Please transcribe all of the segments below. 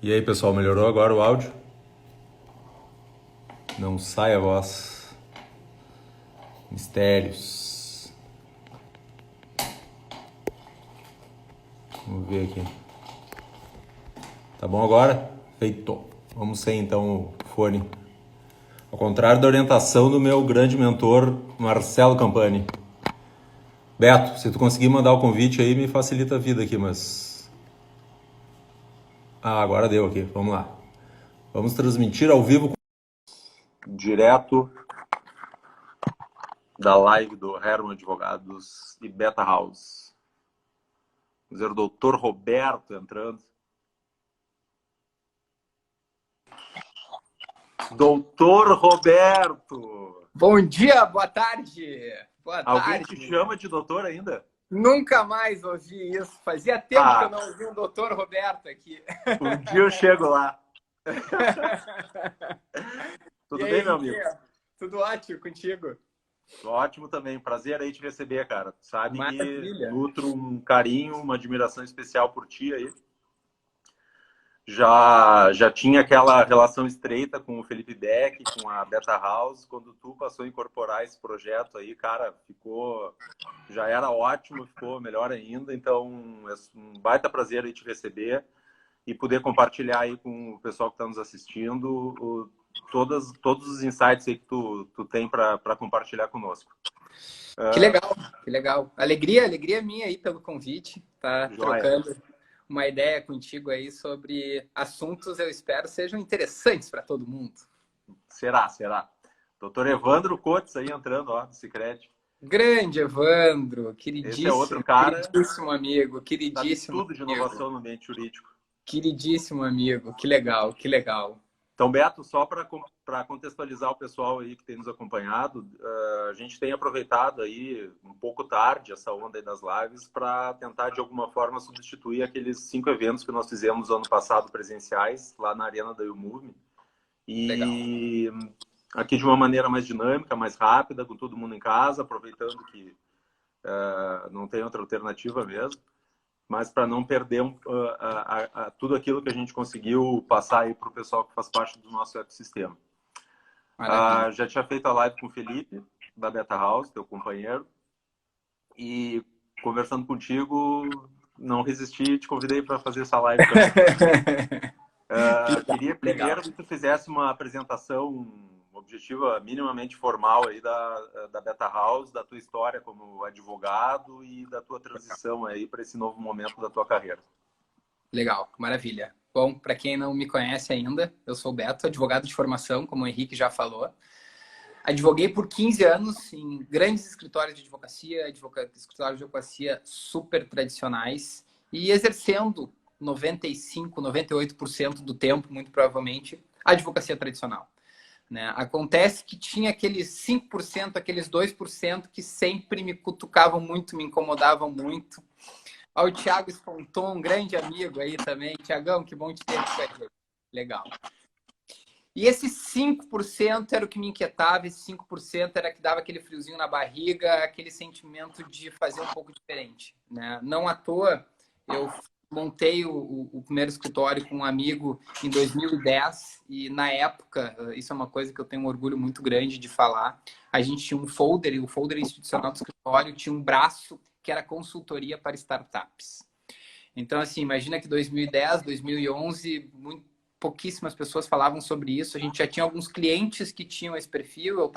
E aí, pessoal, melhorou agora o áudio? Não sai a voz. Mistérios. Vamos ver aqui. Tá bom agora? Feito. Vamos sem então o fone. Ao contrário da orientação do meu grande mentor, Marcelo Campani. Beto, se tu conseguir mandar o convite aí, me facilita a vida aqui, mas... Ah, agora deu aqui. Vamos lá. Vamos transmitir ao vivo, direto da live do Herman Advogados e Beta House. Vamos ver o doutor Roberto entrando. Doutor Roberto! Bom dia, boa tarde. Boa Alguém tarde. te chama de doutor ainda? Nunca mais ouvi isso. Fazia tempo que eu não ouvi um doutor Roberto aqui. Um dia eu chego lá. E Tudo aí, bem, meu amigo? Henrique? Tudo ótimo contigo? Ótimo também. Prazer aí te receber, cara. Sabe que Maravilha. nutro um carinho, uma admiração especial por ti aí. Já tinha aquela relação estreita com o Felipe Beck, com a Beta House. Quando tu passou a incorporar esse projeto aí, cara, já era ótimo, ficou melhor ainda. Então, é um baita prazer aí te receber e poder compartilhar aí com o pessoal que está nos assistindo todos os insights aí que tu tem para compartilhar conosco. Que legal, que legal. Alegria minha aí pelo convite. Tá Joia. trocando uma ideia contigo aí sobre assuntos, eu espero, sejam interessantes para todo mundo. Será. Doutor Evandro Cotes aí entrando, ó, do Sicredi. Grande Evandro, Esse é outro queridíssimo, cara, queridíssimo amigo, sabe queridíssimo tudo de amigo. inovação no ambiente jurídico. Queridíssimo amigo, que legal, que legal. Então, Beto, só para contextualizar o pessoal aí que tem nos acompanhado, a gente tem aproveitado aí um pouco tarde essa onda aí das lives para tentar de alguma forma substituir aqueles 5 eventos que nós fizemos ano passado presenciais lá na Arena da YouMove. Legal. E aqui de uma maneira mais dinâmica, mais rápida, com todo mundo em casa, aproveitando que não tem outra alternativa mesmo, mas para não perder tudo aquilo que a gente conseguiu passar aí para o pessoal que faz parte do nosso ecossistema. Maravilha. Já tinha feito a live com o Felipe, da Beta House, teu companheiro, e conversando contigo, não resisti e te convidei para fazer essa live também. Queria Legal. primeiro que tu fizesse uma apresentação objetiva, minimamente formal aí da Beta House, da tua história como advogado e da tua transição aí para esse novo momento da tua carreira. Legal, maravilha. Bom, para quem não me conhece ainda, eu sou o Beto, advogado de formação, como o Henrique já falou. Advoguei por 15 anos em grandes escritórios de advocacia, escritórios de advocacia super tradicionais e exercendo 95, 98% do tempo, muito provavelmente, a advocacia tradicional. Né? Acontece que tinha aqueles 5%, aqueles 2% que sempre me cutucavam muito, me incomodavam muito. Ao Thiago Sponton, um grande amigo aí também. Tiagão, que bom te ter aqui. Legal. E esse 5% era o que me inquietava, esse 5% era que dava aquele friozinho na barriga, aquele sentimento de fazer um pouco diferente. Né? Não à toa, eu montei o primeiro escritório com um amigo em 2010 e na época, isso é uma coisa que eu tenho um orgulho muito grande de falar, a gente tinha um folder, o folder institucional do escritório tinha um braço que era consultoria para startups. Então, assim, imagina que 2010, 2011, pouquíssimas pessoas falavam sobre isso. A gente já tinha alguns clientes que tinham esse perfil.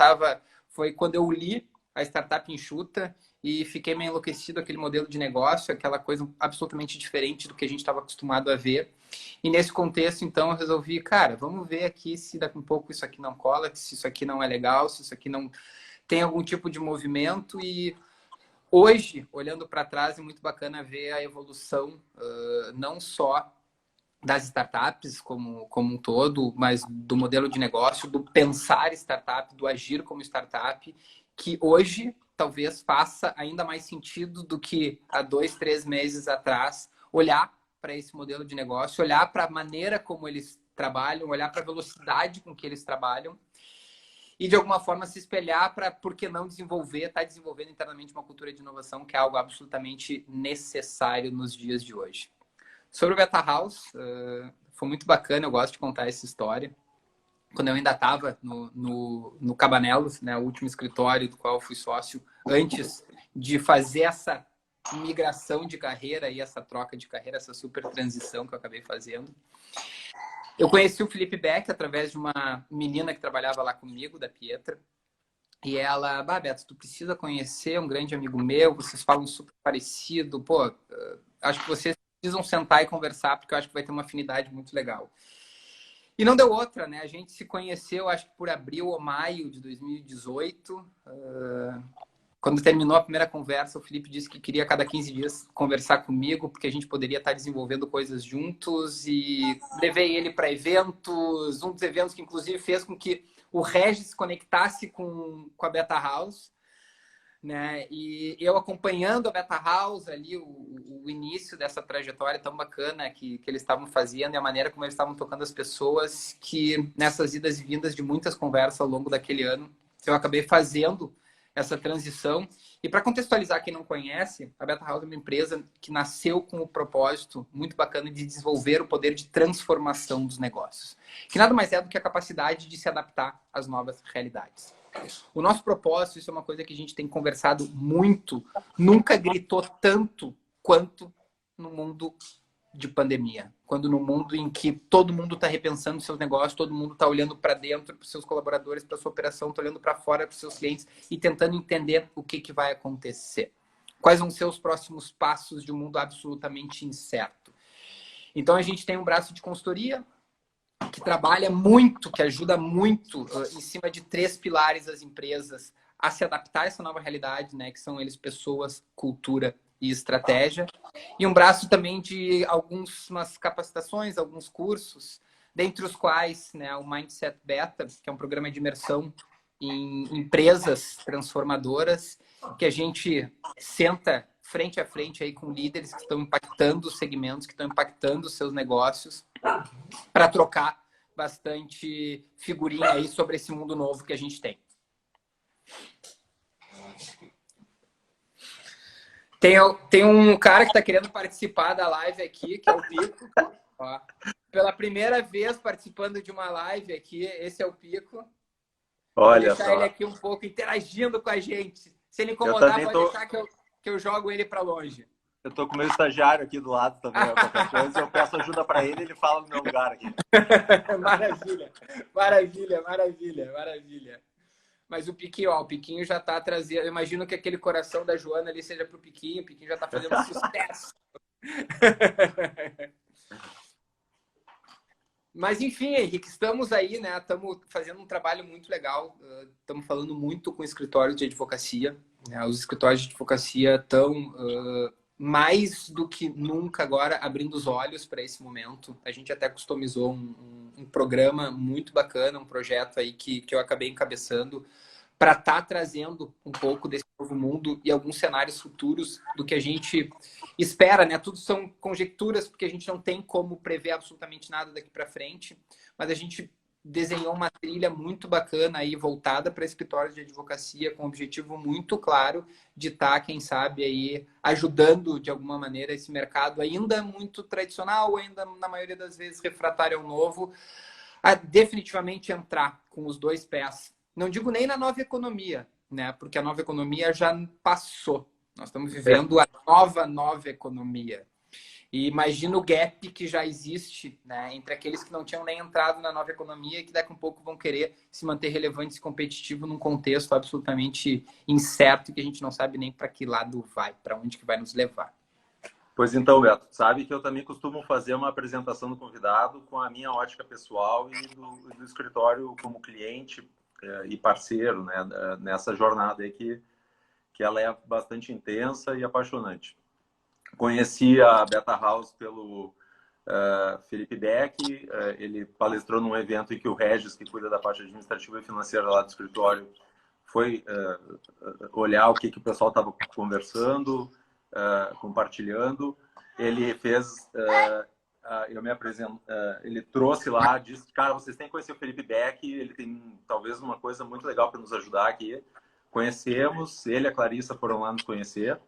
Foi quando eu li a Startup Enxuta e fiquei meio enlouquecido aquele modelo de negócio, aquela coisa absolutamente diferente do que a gente estava acostumado a ver. E nesse contexto, então, eu resolvi, cara, vamos ver aqui se daqui a um pouco isso aqui não cola, se isso aqui não é legal, se isso aqui não tem algum tipo de movimento. E hoje, olhando para trás, é muito bacana ver a evolução, não só das startups como um todo, mas do modelo de negócio, do pensar startup, do agir como startup, que hoje talvez faça ainda mais sentido do que há 2, 3 meses atrás, olhar para esse modelo de negócio, olhar para a maneira como eles trabalham, olhar para a velocidade com que eles trabalham e, de alguma forma, se espelhar para, por que não estar desenvolvendo internamente uma cultura de inovação, que é algo absolutamente necessário nos dias de hoje. Sobre o Beta House, foi muito bacana, eu gosto de contar essa história. Quando eu ainda estava no Cabanelos, né, o último escritório do qual eu fui sócio, antes de fazer essa migração de carreira e essa troca de carreira, essa super transição que eu acabei fazendo. Eu conheci o Felipe Beck através de uma menina que trabalhava lá comigo, da Pietra. E ela, Beto, tu precisa conhecer um grande amigo meu, vocês falam super parecido, pô, acho que vocês precisam sentar e conversar, porque eu acho que vai ter uma afinidade muito legal. E não deu outra, né? A gente se conheceu, acho que por abril ou maio de 2018. Quando terminou a primeira conversa, o Felipe disse que queria a cada 15 dias conversar comigo, porque a gente poderia estar desenvolvendo coisas juntos. E levei ele para eventos, um dos eventos que inclusive fez com que o Regis se conectasse com a Beta House, né? E eu acompanhando a Beta House ali, o início dessa trajetória tão bacana que eles estavam fazendo e a maneira como eles estavam tocando as pessoas, que nessas idas e vindas de muitas conversas ao longo daquele ano, eu acabei fazendo essa transição. E para contextualizar quem não conhece, a Beta House é uma empresa que nasceu com o propósito muito bacana de desenvolver o poder de transformação dos negócios, que nada mais é do que a capacidade de se adaptar às novas realidades. O nosso propósito, isso é uma coisa que a gente tem conversado muito, nunca gritou tanto quanto no mundo de pandemia. Quando no mundo em que todo mundo está repensando seus negócios, todo mundo está olhando para dentro, para os seus colaboradores, para a sua operação, está olhando para fora, para os seus clientes e tentando entender o que vai acontecer. Quais vão ser os próximos passos de um mundo absolutamente incerto. Então, a gente tem um braço de consultoria que trabalha muito, que ajuda muito em cima de 3 pilares as empresas a se adaptar a essa nova realidade, né? Que são eles pessoas, cultura e estratégia. E um braço também de algumas capacitações, alguns cursos, dentre os quais, né, o Mindset Beta, que é um programa de imersão em empresas transformadoras, que a gente senta frente a frente aí com líderes que estão impactando os segmentos, que estão impactando os seus negócios, para trocar bastante figurinha aí sobre esse mundo novo que a gente tem. Tem um cara que está querendo participar da live aqui, que é o Pico. Ó, pela primeira vez participando de uma live aqui, esse é o Pico. Olha vou deixar só. ele aqui um pouco interagindo com a gente. Se ele incomodar, pode deixar que eu jogo ele para longe. Eu tô com o meu estagiário aqui do lado também, qualquer coisa, eu peço ajuda para ele, ele fala no meu lugar aqui. Maravilha, maravilha, maravilha, maravilha. Mas o Piquinho já tá trazendo. Eu imagino que aquele coração da Joana ali seja pro Piquinho. O Piquinho já tá fazendo sucesso. Mas enfim, Henrique, estamos aí, né? Estamos fazendo um trabalho muito legal. Estamos falando muito com escritórios de advocacia. Né? Os escritórios de advocacia estão mais do que nunca agora abrindo os olhos para esse momento. A gente até customizou um programa muito bacana, um projeto aí que eu acabei encabeçando para estar trazendo um pouco desse novo mundo e alguns cenários futuros do que a gente espera, né? Tudo são conjecturas, porque a gente não tem como prever absolutamente nada daqui para frente, mas a gente desenhou uma trilha muito bacana aí, voltada para escritórios de advocacia, com um objetivo muito claro de estar, quem sabe, aí ajudando de alguma maneira esse mercado ainda muito tradicional, ainda na maioria das vezes refratário ao novo, a definitivamente entrar com os 2 pés. Não digo nem na nova economia, né? Porque a nova economia já passou. Nós estamos vivendo a nova economia. E imagina o gap que já existe, né, entre aqueles que não tinham nem entrado na nova economia e que daqui a pouco vão querer se manter relevantes e competitivos num contexto absolutamente incerto que a gente não sabe nem para que lado vai, para onde que vai nos levar. Pois então, Beto, sabe que eu também costumo fazer uma apresentação do convidado com a minha ótica pessoal e do escritório como cliente e parceiro, né, nessa jornada aí que ela é bastante intensa e apaixonante. Conheci a Beta House pelo Felipe Beck, ele palestrou num evento em que o Regis, que cuida da parte administrativa e financeira lá do escritório, foi olhar o que o pessoal estava conversando, compartilhando. Ele fez... eu me apresento, ele trouxe lá, disse, cara, vocês têm que conhecer o Felipe Beck, ele tem talvez uma coisa muito legal para nos ajudar aqui. Conhecemos, ele e a Clarissa foram lá nos conhecer.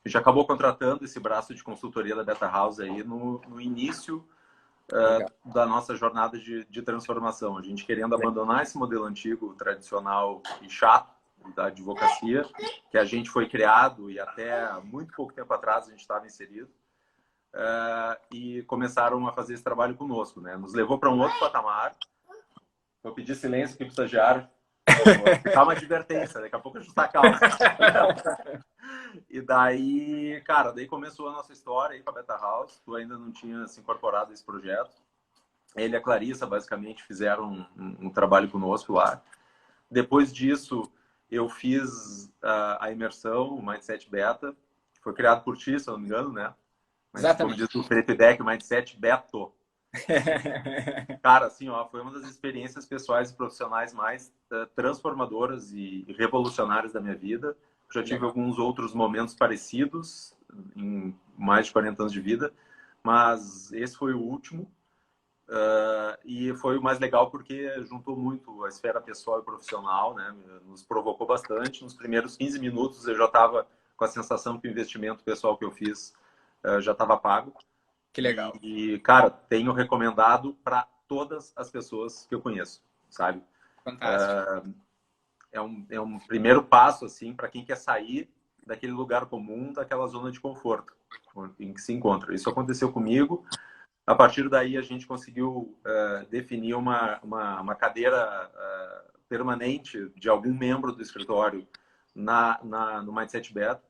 A gente acabou contratando esse braço de consultoria da Beta House aí no início Legal. da nossa jornada de transformação. A gente querendo abandonar esse modelo antigo, tradicional e chato da advocacia, que a gente foi criado e até muito pouco tempo atrás a gente estava inserido, e começaram a fazer esse trabalho conosco, né? Nos levou para um outro patamar. Vou pedir silêncio aqui para o estagiário. Vou ficar uma advertência, daqui a pouco a gente está calmo. E daí, cara, daí começou a nossa história aí com a Beta House. Tu ainda não tinha se incorporado a esse projeto. Ele e a Clarissa, basicamente, fizeram um trabalho conosco lá. Depois disso, eu fiz a imersão, o Mindset Beta, que foi criado por ti, se eu não me engano, né? Mas, Exatamente. como diz o Felipe Beck, Mindset Beto. Cara, assim, ó, foi uma das experiências pessoais e profissionais mais transformadoras e revolucionárias da minha vida. Já tive alguns outros momentos parecidos em mais de 40 anos de vida, mas esse foi o último. E foi o mais legal porque juntou muito a esfera pessoal e profissional, né? Nos provocou bastante. Nos primeiros 15 minutos eu já estava com a sensação que o investimento pessoal que eu fiz já estava pago. Que legal. E, cara, tenho recomendado para todas as pessoas que eu conheço, sabe? Fantástico. É um primeiro passo, assim, para quem quer sair daquele lugar comum, daquela zona de conforto em que se encontra. Isso aconteceu comigo. A partir daí, a gente conseguiu definir uma cadeira permanente de algum membro do escritório no Mindset Beta.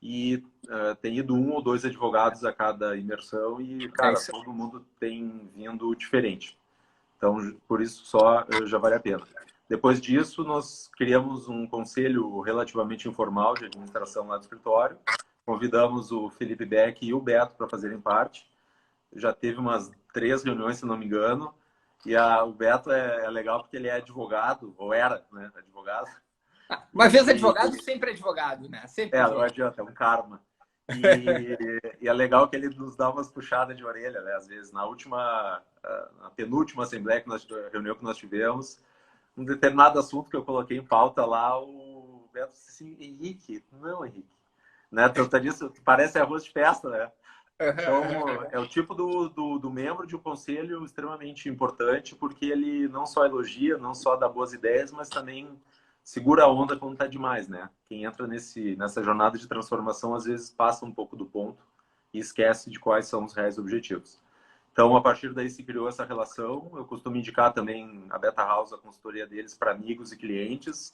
E tem ido 1 ou 2 advogados a cada imersão e, cara, todo mundo tem vindo diferente. Então, por isso só já vale a pena. Depois disso, nós criamos um conselho relativamente informal de administração lá do escritório. Convidamos o Felipe Beck e o Beto para fazerem parte. Já teve umas 3 reuniões, se não me engano. E o Beto é legal porque ele é advogado, ou era, né, advogado. Uma vez advogado, sempre advogado, né? Sempre não adianta, é um karma. E é legal que ele nos dá umas puxadas de orelha, né? Às vezes, na penúltima assembleia, reunião que nós tivemos, um determinado assunto que eu coloquei em pauta lá, o Beto disse assim, Henrique, não, Henrique. Né? Tanto disso, parece arroz de festa, né? Então, é o tipo do membro de um conselho extremamente importante, porque ele não só elogia, não só dá boas ideias, mas também segura a onda quando tá demais, né? Quem entra nessa jornada de transformação, às vezes passa um pouco do ponto e esquece de quais são os reais objetivos. Então, a partir daí se criou essa relação. Eu costumo indicar também a Beta House, a consultoria deles, para amigos e clientes.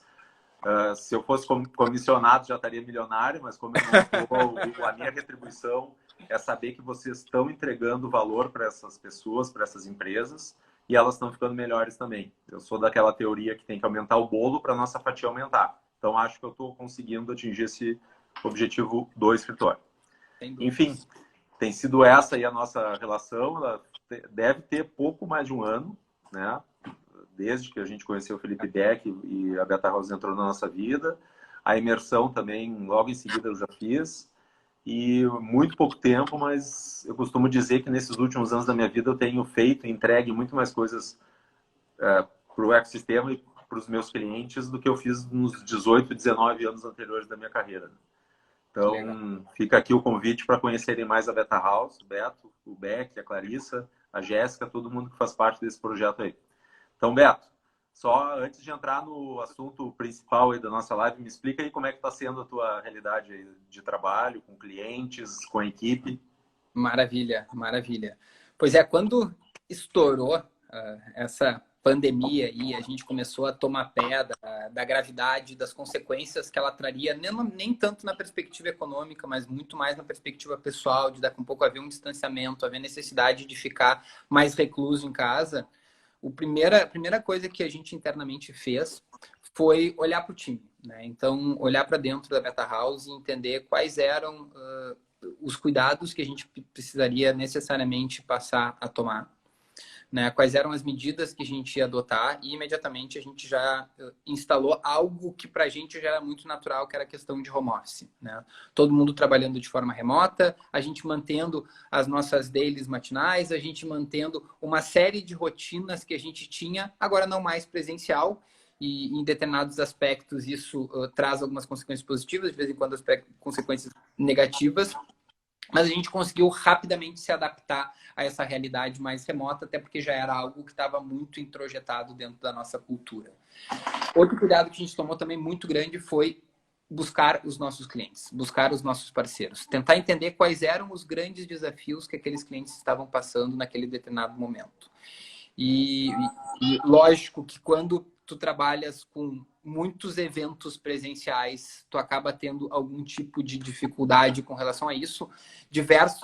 Se eu fosse comissionado, já estaria milionário, mas como eu não estou, a minha retribuição é saber que vocês estão entregando valor para essas pessoas, para essas empresas, e elas estão ficando melhores também. Eu sou daquela teoria que tem que aumentar o bolo para a nossa fatia aumentar. Então, acho que eu estou conseguindo atingir esse objetivo do escritório. Enfim, tem sido essa aí a nossa relação. Ela deve ter pouco mais de um ano, né? Desde que a gente conheceu o Felipe Beck e a Beta House entrou na nossa vida. A imersão também, logo em seguida, eu já fiz. E muito pouco tempo, mas eu costumo dizer que nesses últimos anos da minha vida eu tenho feito e entregue muito mais coisas para o ecossistema e para os meus clientes do que eu fiz nos 18, 19 anos anteriores da minha carreira. Então, fica aqui o convite para conhecerem mais a Beta House, o Beto, o Beck, a Clarissa, a Jéssica, todo mundo que faz parte desse projeto aí. Então, Beto, só antes de entrar no assunto principal aí da nossa live, me explica aí como é que está sendo a tua realidade aí de trabalho, com clientes, com a equipe. Maravilha, maravilha. Pois é, quando estourou essa pandemia e a gente começou a tomar pé da gravidade, das consequências que ela traria, nem tanto na perspectiva econômica, mas muito mais na perspectiva pessoal, de dar um pouco haver um distanciamento, haver necessidade de ficar mais recluso em casa, a primeira coisa que a gente internamente fez foi olhar para o time, né? Então, olhar para dentro da Beta House e entender quais eram os cuidados que a gente precisaria necessariamente passar a tomar, né? Quais eram as medidas que a gente ia adotar e imediatamente a gente já instalou algo que para a gente já era muito natural, que era a questão de home office, né? Todo mundo trabalhando de forma remota, a gente mantendo as nossas dailies matinais, a gente mantendo uma série de rotinas que a gente tinha, agora não mais presencial, e em determinados aspectos isso traz algumas consequências positivas, de vez em quando consequências negativas, Mas a gente conseguiu rapidamente se adaptar a essa realidade mais remota, até porque já era algo que estava muito introjetado dentro da nossa cultura. Outro cuidado que a gente tomou também muito grande foi buscar os nossos clientes, buscar os nossos parceiros, tentar entender quais eram os grandes desafios que aqueles clientes estavam passando naquele determinado momento. E lógico que quando tu trabalhas com muitos eventos presenciais, tu acaba tendo algum tipo de dificuldade com relação a isso.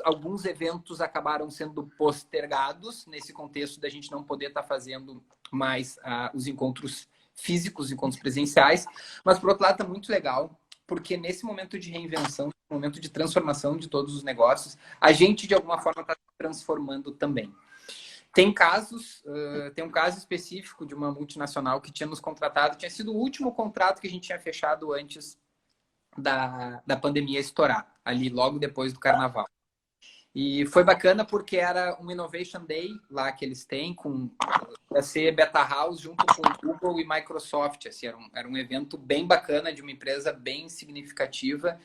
Alguns eventos acabaram sendo postergados nesse contexto da gente não poder estar fazendo mais os encontros físicos, encontros presenciais. Mas, por outro lado, está muito legal, porque nesse momento de reinvenção, momento de transformação de todos os negócios, a gente, de alguma forma, está se transformando também. Tem um caso específico de uma multinacional que tinha nos contratado, tinha sido o último contrato que a gente tinha fechado antes da pandemia estourar, ali logo depois do carnaval. E foi bacana porque era um Innovation Day lá que eles têm, ia ser Beta House junto com Google e Microsoft. Assim, era um evento bem bacana de uma empresa bem significativa,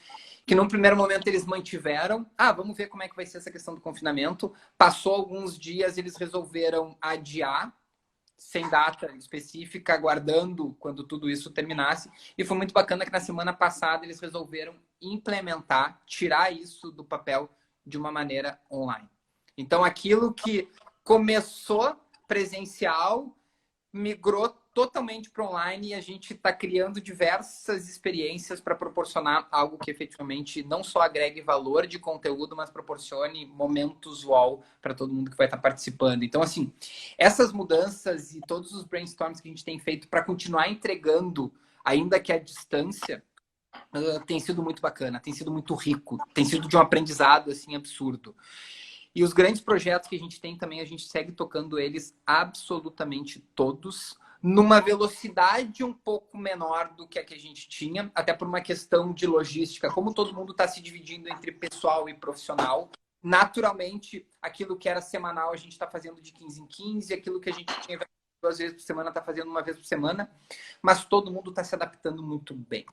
que num primeiro momento eles mantiveram. Vamos ver como é que vai ser essa questão do confinamento. Passou alguns dias, eles resolveram adiar, sem data específica, aguardando quando tudo isso terminasse. E foi muito bacana que na semana passada eles resolveram implementar, tirar isso do papel de uma maneira online. Então, aquilo que começou presencial migrou totalmente para online e a gente está criando diversas experiências para proporcionar algo que efetivamente não só agregue valor de conteúdo, mas proporcione momentos wow para todo mundo que vai estar participando. Então, assim, essas mudanças e todos os brainstorms que a gente tem feito para continuar entregando, ainda que à distância, tem sido muito bacana, tem sido muito rico, tem sido de um aprendizado assim absurdo. E os grandes projetos que a gente tem também, a gente segue tocando eles absolutamente todos, numa velocidade um pouco menor do que a gente tinha, até por uma questão de logística. Como todo mundo está se dividindo entre pessoal e profissional, naturalmente, aquilo que era semanal a gente está fazendo de 15 em 15, aquilo que a gente tinha 2 vezes por semana está fazendo 1 vez por semana, mas todo mundo está se adaptando muito bem.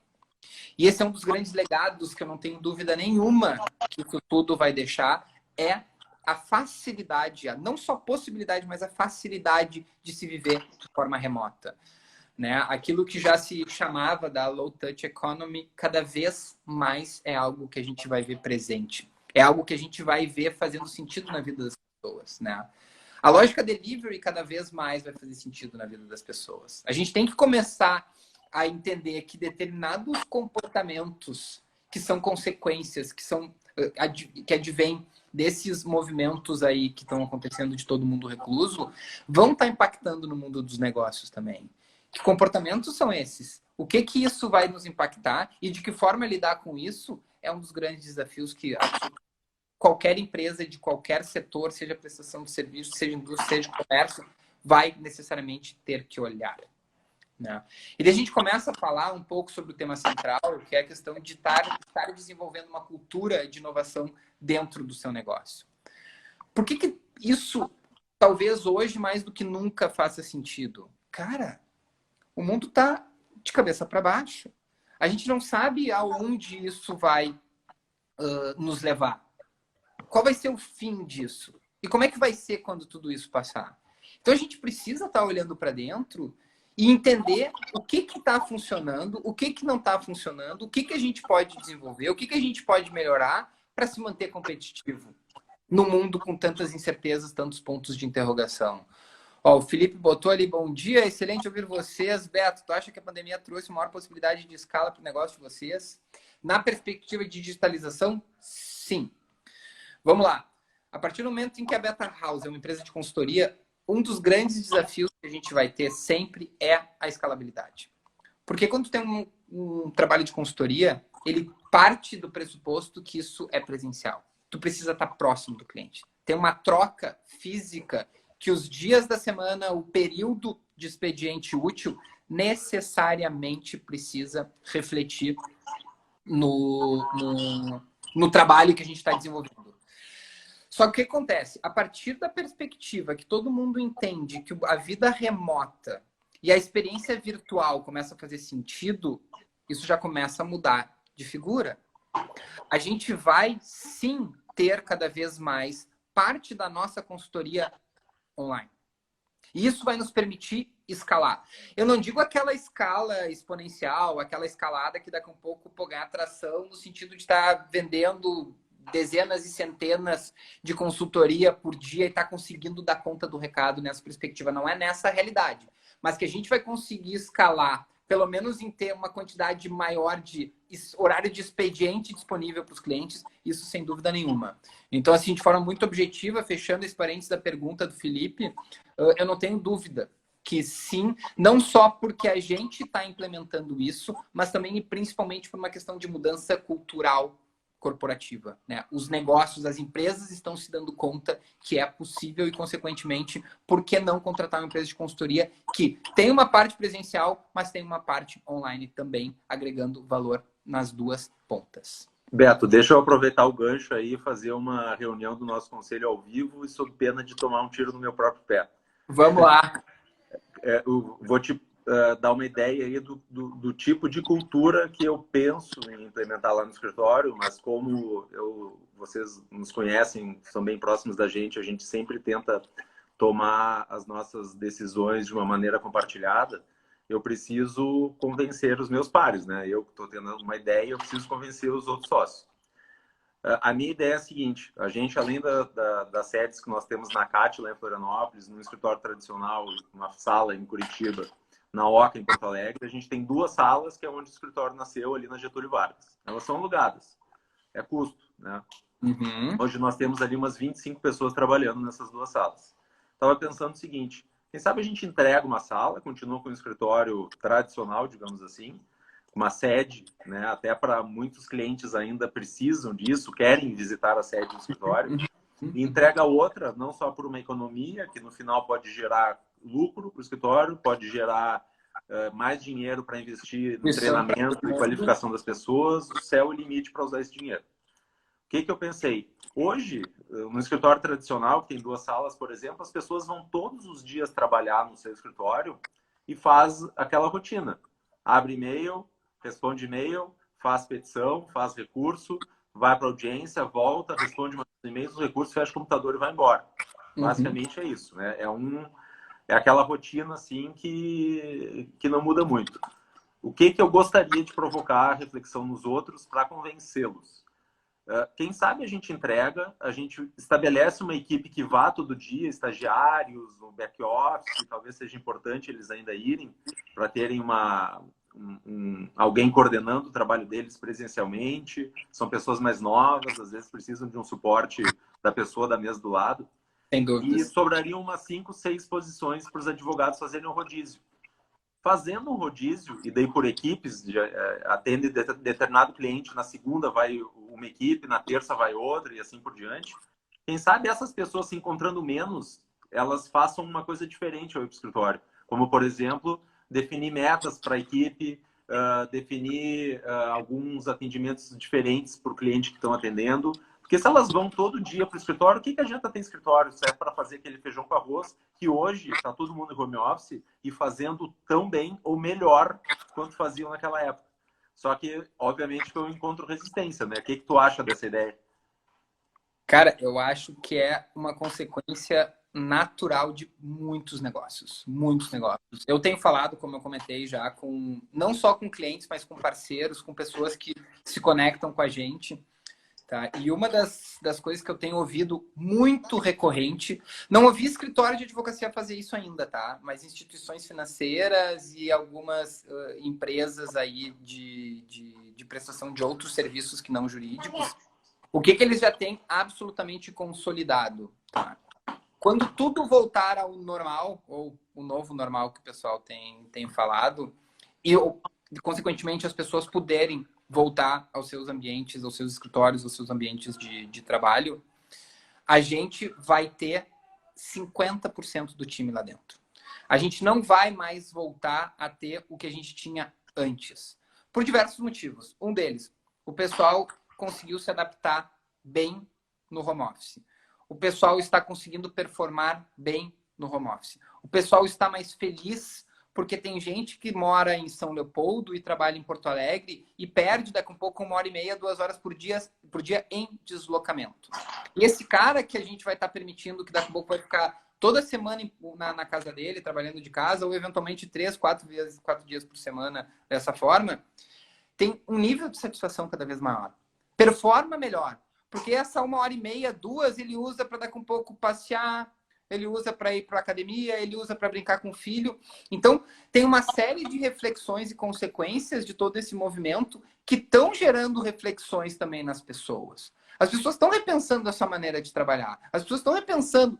E esse é um dos grandes legados que eu não tenho dúvida nenhuma que isso tudo vai deixar, é a facilidade, não só a possibilidade, mas a facilidade de se viver de forma remota. Né? Aquilo que já se chamava da low touch economy, cada vez mais é algo que a gente vai ver presente. É algo que a gente vai ver fazendo sentido na vida das pessoas. Né? A lógica delivery cada vez mais vai fazer sentido na vida das pessoas. A gente tem que começar a entender que determinados comportamentos que são consequências, que advêm desses movimentos aí que estão acontecendo de todo mundo recluso, vão estar impactando no mundo dos negócios também. Que comportamentos são esses? O que isso vai nos impactar e de que forma lidar com isso é um dos grandes desafios que qualquer empresa de qualquer setor, seja prestação de serviço, seja indústria, seja comércio, vai necessariamente ter que olhar. Né? E daí a gente começa a falar um pouco sobre o tema central, que é a questão de estar desenvolvendo uma cultura de inovação dentro do seu negócio. Por que isso, talvez hoje, mais do que nunca, faça sentido? Cara, o mundo está de cabeça para baixo. A gente não sabe aonde isso vai nos levar. Qual vai ser o fim disso? E como é que vai ser quando tudo isso passar? Então a gente precisa estar olhando para dentro e entender o que está funcionando, o que não está funcionando, o que a gente pode desenvolver, o que a gente pode melhorar para se manter competitivo no mundo com tantas incertezas, tantos pontos de interrogação. O Felipe botou ali, bom dia, excelente ouvir vocês. Beto, tu acha que a pandemia trouxe maior possibilidade de escala para o negócio de vocês? Na perspectiva de digitalização, sim. Vamos lá. A partir do momento em que a Beta House é uma empresa de consultoria, um dos grandes desafios que a gente vai ter sempre é a escalabilidade. Porque quando tu tem um trabalho de consultoria, ele parte do pressuposto que isso é presencial. Tu precisa estar próximo do cliente. Tem uma troca física que os dias da semana, o período de expediente útil, necessariamente precisa refletir no trabalho que a gente está desenvolvendo. Só que o que acontece? A partir da perspectiva que todo mundo entende que a vida remota e a experiência virtual começa a fazer sentido, isso já começa a mudar de figura. A gente vai, sim, ter cada vez mais parte da nossa consultoria online. E isso vai nos permitir escalar. Eu não digo aquela escala exponencial, aquela escalada que daqui a um pouco pode ganhar atração no sentido de estar vendendo dezenas e centenas de consultoria por dia e estar conseguindo dar conta do recado nessa perspectiva. Não é nessa realidade. Mas que a gente vai conseguir escalar, pelo menos em ter uma quantidade maior de horário de expediente disponível para os clientes, isso sem dúvida nenhuma. Então, assim, de forma muito objetiva, fechando esse parênteses da pergunta do Felipe, eu não tenho dúvida que sim, não só porque a gente está implementando isso, mas também e principalmente por uma questão de mudança cultural corporativa, né? Os negócios, as empresas estão se dando conta que é possível e, consequentemente, por que não contratar uma empresa de consultoria que tem uma parte presencial, mas tem uma parte online também, agregando valor nas duas pontas. Beto, deixa eu aproveitar o gancho aí e fazer uma reunião do nosso conselho ao vivo e sob pena de tomar um tiro no meu próprio pé. Vamos lá. Eu vou te dar uma ideia aí do tipo de cultura que eu penso em implementar lá no escritório, mas como vocês nos conhecem, são bem próximos da gente, a gente sempre tenta tomar as nossas decisões de uma maneira compartilhada. Eu preciso convencer os meus pares, né? Eu estou tendo uma ideia, eu preciso convencer os outros sócios. A minha ideia é a seguinte: a gente, além das sedes que nós temos na CAT, lá em Florianópolis, no escritório tradicional, uma sala em Curitiba, na OCA, em Porto Alegre, a gente tem 2 salas, que é onde o escritório nasceu, ali na Getúlio Vargas. Elas são alugadas. É custo, né? Uhum. Hoje nós temos ali umas 25 pessoas trabalhando nessas 2 salas. Estava pensando o seguinte: quem sabe a gente entrega uma sala, continua com o escritório tradicional, digamos assim, uma sede, né? Até para muitos clientes ainda precisam disso, querem visitar a sede do escritório, e entrega outra, não só por uma economia, que no final pode gerar lucro para o escritório, pode gerar mais dinheiro para investir no treinamento e qualificação das pessoas, o céu é o limite para usar esse dinheiro. O que eu pensei? Hoje, no escritório tradicional, que tem 2 salas, por exemplo, as pessoas vão todos os dias trabalhar no seu escritório e faz aquela rotina. Abre e-mail, responde e-mail, faz petição, faz recurso, vai para a audiência, volta, responde mais e-mails, os recursos, fecha o computador e vai embora. Basicamente é isso, né? É aquela rotina assim que não muda muito. O que eu gostaria de provocar a reflexão nos outros para convencê-los? Quem sabe a gente entrega, a gente estabelece uma equipe que vá todo dia, estagiários, no back-office, talvez seja importante eles ainda irem para terem alguém coordenando o trabalho deles presencialmente. São pessoas mais novas, às vezes precisam de um suporte da pessoa da mesa do lado. Sem dúvidas. E sobrariam umas 5, 6 posições para os advogados fazerem um rodízio. Fazendo um rodízio, e daí por equipes, atende determinado cliente, na segunda vai uma equipe, na terça vai outra e assim por diante. Quem sabe essas pessoas se encontrando menos, elas façam uma coisa diferente ao escritório. Como, por exemplo, definir metas para a equipe, definir alguns atendimentos diferentes para o cliente que estão atendendo. Porque se elas vão todo dia para o escritório, o que adianta ter escritório? Serve para fazer aquele feijão com arroz, que hoje está todo mundo em home office e fazendo tão bem ou melhor quanto faziam naquela época. Só que, obviamente, que eu encontro resistência, né? O que tu acha dessa ideia? Cara, eu acho que é uma consequência natural de muitos negócios, muitos negócios. Eu tenho falado, como eu comentei já, não só com clientes, mas com parceiros, com pessoas que se conectam com a gente. Tá? E uma das coisas que eu tenho ouvido muito recorrente, não ouvi escritório de advocacia fazer isso ainda, tá? Mas instituições financeiras e algumas empresas aí de prestação de outros serviços que não jurídicos, o que eles já têm absolutamente consolidado, tá? Quando tudo voltar ao normal, ou o novo normal que o pessoal tem falado, e consequentemente as pessoas puderem voltar aos seus ambientes, aos seus escritórios, aos seus ambientes de trabalho, a gente vai ter 50% do time lá dentro. A gente não vai mais voltar a ter o que a gente tinha antes. Por diversos motivos. Um deles, o pessoal conseguiu se adaptar bem no home office. O pessoal está conseguindo performar bem no home office. O pessoal está mais feliz porque tem gente que mora em São Leopoldo e trabalha em Porto Alegre e perde daqui a um pouco 1h30, 2 horas por dia em deslocamento. E esse cara que a gente vai estar permitindo que daqui a pouco vai ficar toda semana na casa dele, trabalhando de casa, ou eventualmente 3, 4 dias por semana dessa forma, tem um nível de satisfação cada vez maior. Performa melhor. Porque essa 1h30, 2, ele usa para daqui a um pouco passear, ele usa para ir para a academia, ele usa para brincar com o filho. Então, tem uma série de reflexões e consequências de todo esse movimento que estão gerando reflexões também nas pessoas. As pessoas estão repensando a sua maneira de trabalhar. As pessoas estão repensando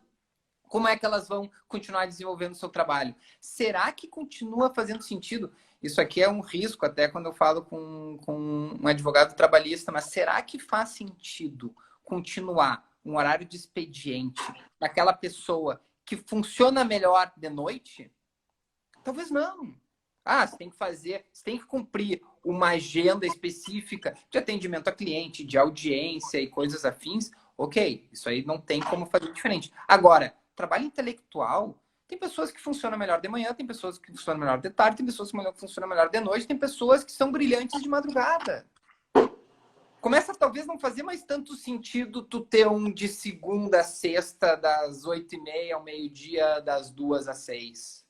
como é que elas vão continuar desenvolvendo o seu trabalho. Será que continua fazendo sentido? Isso aqui é um risco, até quando eu falo com um advogado trabalhista, mas será que faz sentido continuar um horário de expediente daquela pessoa que funciona melhor de noite? Talvez não. Você tem que cumprir uma agenda específica de atendimento a cliente, de audiência e coisas afins. Ok, isso aí não tem como fazer diferente. Agora, trabalho intelectual, tem pessoas que funcionam melhor de manhã, tem pessoas que funcionam melhor de tarde, tem pessoas que funcionam melhor de noite, tem pessoas que são brilhantes de madrugada. Começa a talvez não fazer mais tanto sentido tu ter um de segunda a sexta, das 8h30 ao meio-dia, das 2 às 6.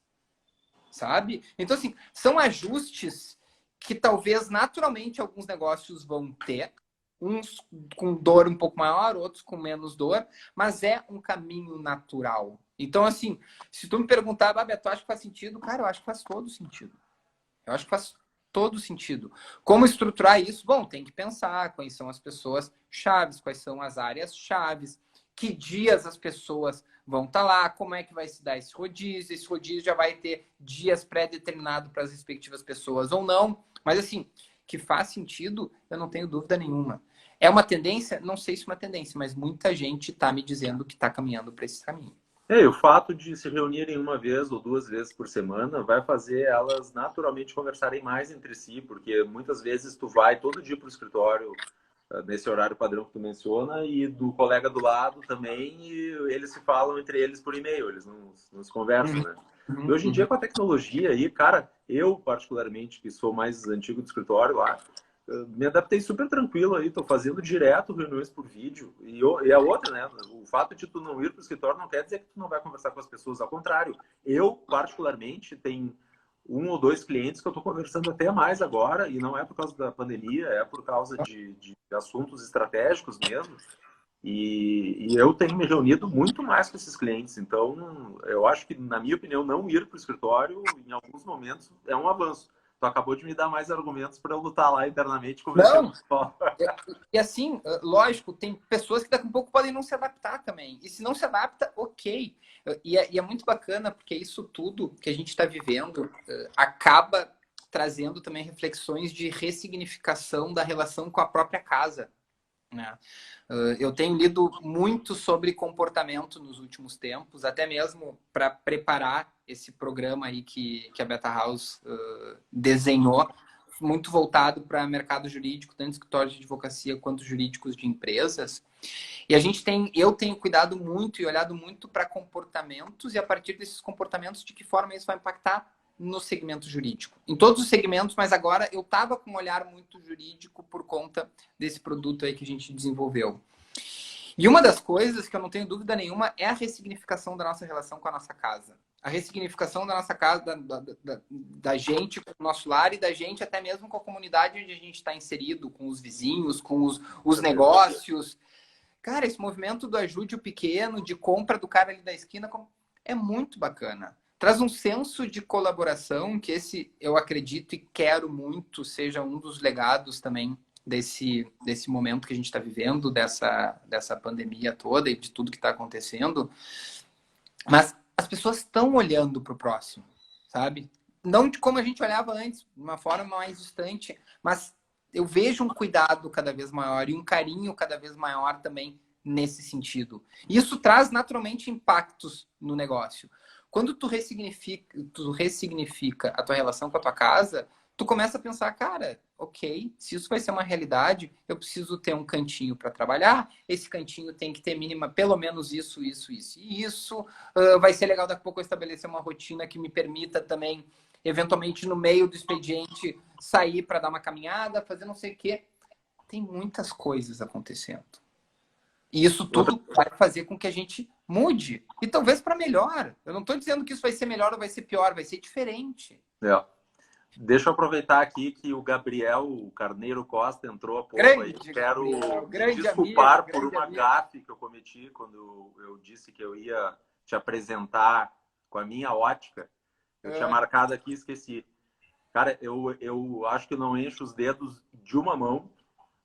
Sabe? Então, assim, são ajustes que talvez naturalmente alguns negócios vão ter, uns com dor um pouco maior, outros com menos dor, mas é um caminho natural. Então, assim, se tu me perguntar, Beto, acho que faz sentido? Cara, eu acho que faz todo sentido. Eu acho que faz todo sentido. Como estruturar isso? Bom, tem que pensar quais são as pessoas chaves, quais são as áreas chaves, que dias as pessoas vão estar lá, como é que vai se dar esse rodízio. Esse rodízio já vai ter dias pré-determinados para as respectivas pessoas ou não. Mas, assim, que faz sentido, eu não tenho dúvida nenhuma. É uma tendência? Não sei se é uma tendência, mas muita gente está me dizendo que está caminhando para esse caminho. E o fato de se reunirem uma vez ou 2 vezes por semana vai fazer elas naturalmente conversarem mais entre si, porque muitas vezes tu vai todo dia para o escritório nesse horário padrão que tu menciona e do colega do lado também, e eles se falam entre eles por e-mail, eles não se conversam, né? E hoje em dia com a tecnologia aí, cara, eu particularmente, que sou mais antigo do escritório lá, me adaptei super tranquilo aí, tô fazendo direto reuniões por vídeo. E a outra, né? O fato de tu não ir pro escritório não quer dizer que tu não vai conversar com as pessoas. Ao contrário, eu, particularmente, tenho 1 ou 2 clientes que eu tô conversando até mais agora, e não é por causa da pandemia, é por causa de assuntos estratégicos mesmo. E eu tenho me reunido muito mais com esses clientes. Então, eu acho que, na minha opinião, não ir para o escritório, em alguns momentos, é um avanço. Tu acabou de me dar mais argumentos para eu lutar lá internamente conversando Não. com o pessoal. E assim, lógico, tem pessoas que daqui a pouco podem não se adaptar também. E se não se adapta, ok. E é muito bacana, porque isso tudo que a gente está vivendo acaba trazendo também reflexões de ressignificação da relação com a própria casa, né? Eu tenho lido muito sobre comportamento nos últimos tempos, até mesmo para preparar esse programa aí que a Beta House desenhou, muito voltado para mercado jurídico, tanto escritórios de advocacia quanto jurídicos de empresas. E eu tenho cuidado muito e olhado muito para comportamentos e a partir desses comportamentos de que forma isso vai impactar no segmento jurídico. Em todos os segmentos, mas agora eu estava com um olhar muito jurídico por conta desse produto aí que a gente desenvolveu. E uma das coisas que eu não tenho dúvida nenhuma é a ressignificação da nossa relação com a nossa casa. A ressignificação da nossa casa, da gente com o nosso lar e da gente até mesmo com a comunidade onde a gente está inserido, com os vizinhos, com os negócios. Cara, esse movimento do ajude o pequeno, de compra do cara ali da esquina, é muito bacana. Traz um senso de colaboração que esse, eu acredito e quero muito, seja um dos legados também desse momento que a gente está vivendo, dessa pandemia toda e de tudo que está acontecendo. Mas as pessoas estão olhando para o próximo, sabe? Não de como a gente olhava antes, de uma forma mais distante, mas eu vejo um cuidado cada vez maior e um carinho cada vez maior também nesse sentido. Isso traz naturalmente impactos no negócio. Quando tu ressignifica a tua relação com a tua casa, tu começa a pensar, cara, ok, se isso vai ser uma realidade, eu preciso ter um cantinho para trabalhar, esse cantinho tem que ter mínima, pelo menos isso, isso, isso e isso. Vai ser legal daqui a pouco eu estabelecer uma rotina que me permita também eventualmente no meio do expediente sair para dar uma caminhada, fazer não sei o quê. Tem muitas coisas acontecendo. E isso tudo vai fazer com que a gente mude. E talvez para melhor. Eu não estou dizendo que isso vai ser melhor ou vai ser pior, vai ser diferente. Deixa eu aproveitar aqui que o Gabriel Carneiro Costa entrou há pouco aí. Quero me desculpar por uma gafe que eu cometi quando eu disse que eu ia te apresentar com a minha ótica. Eu tinha marcado aqui e esqueci. Cara, eu acho que eu não encho os dedos de uma mão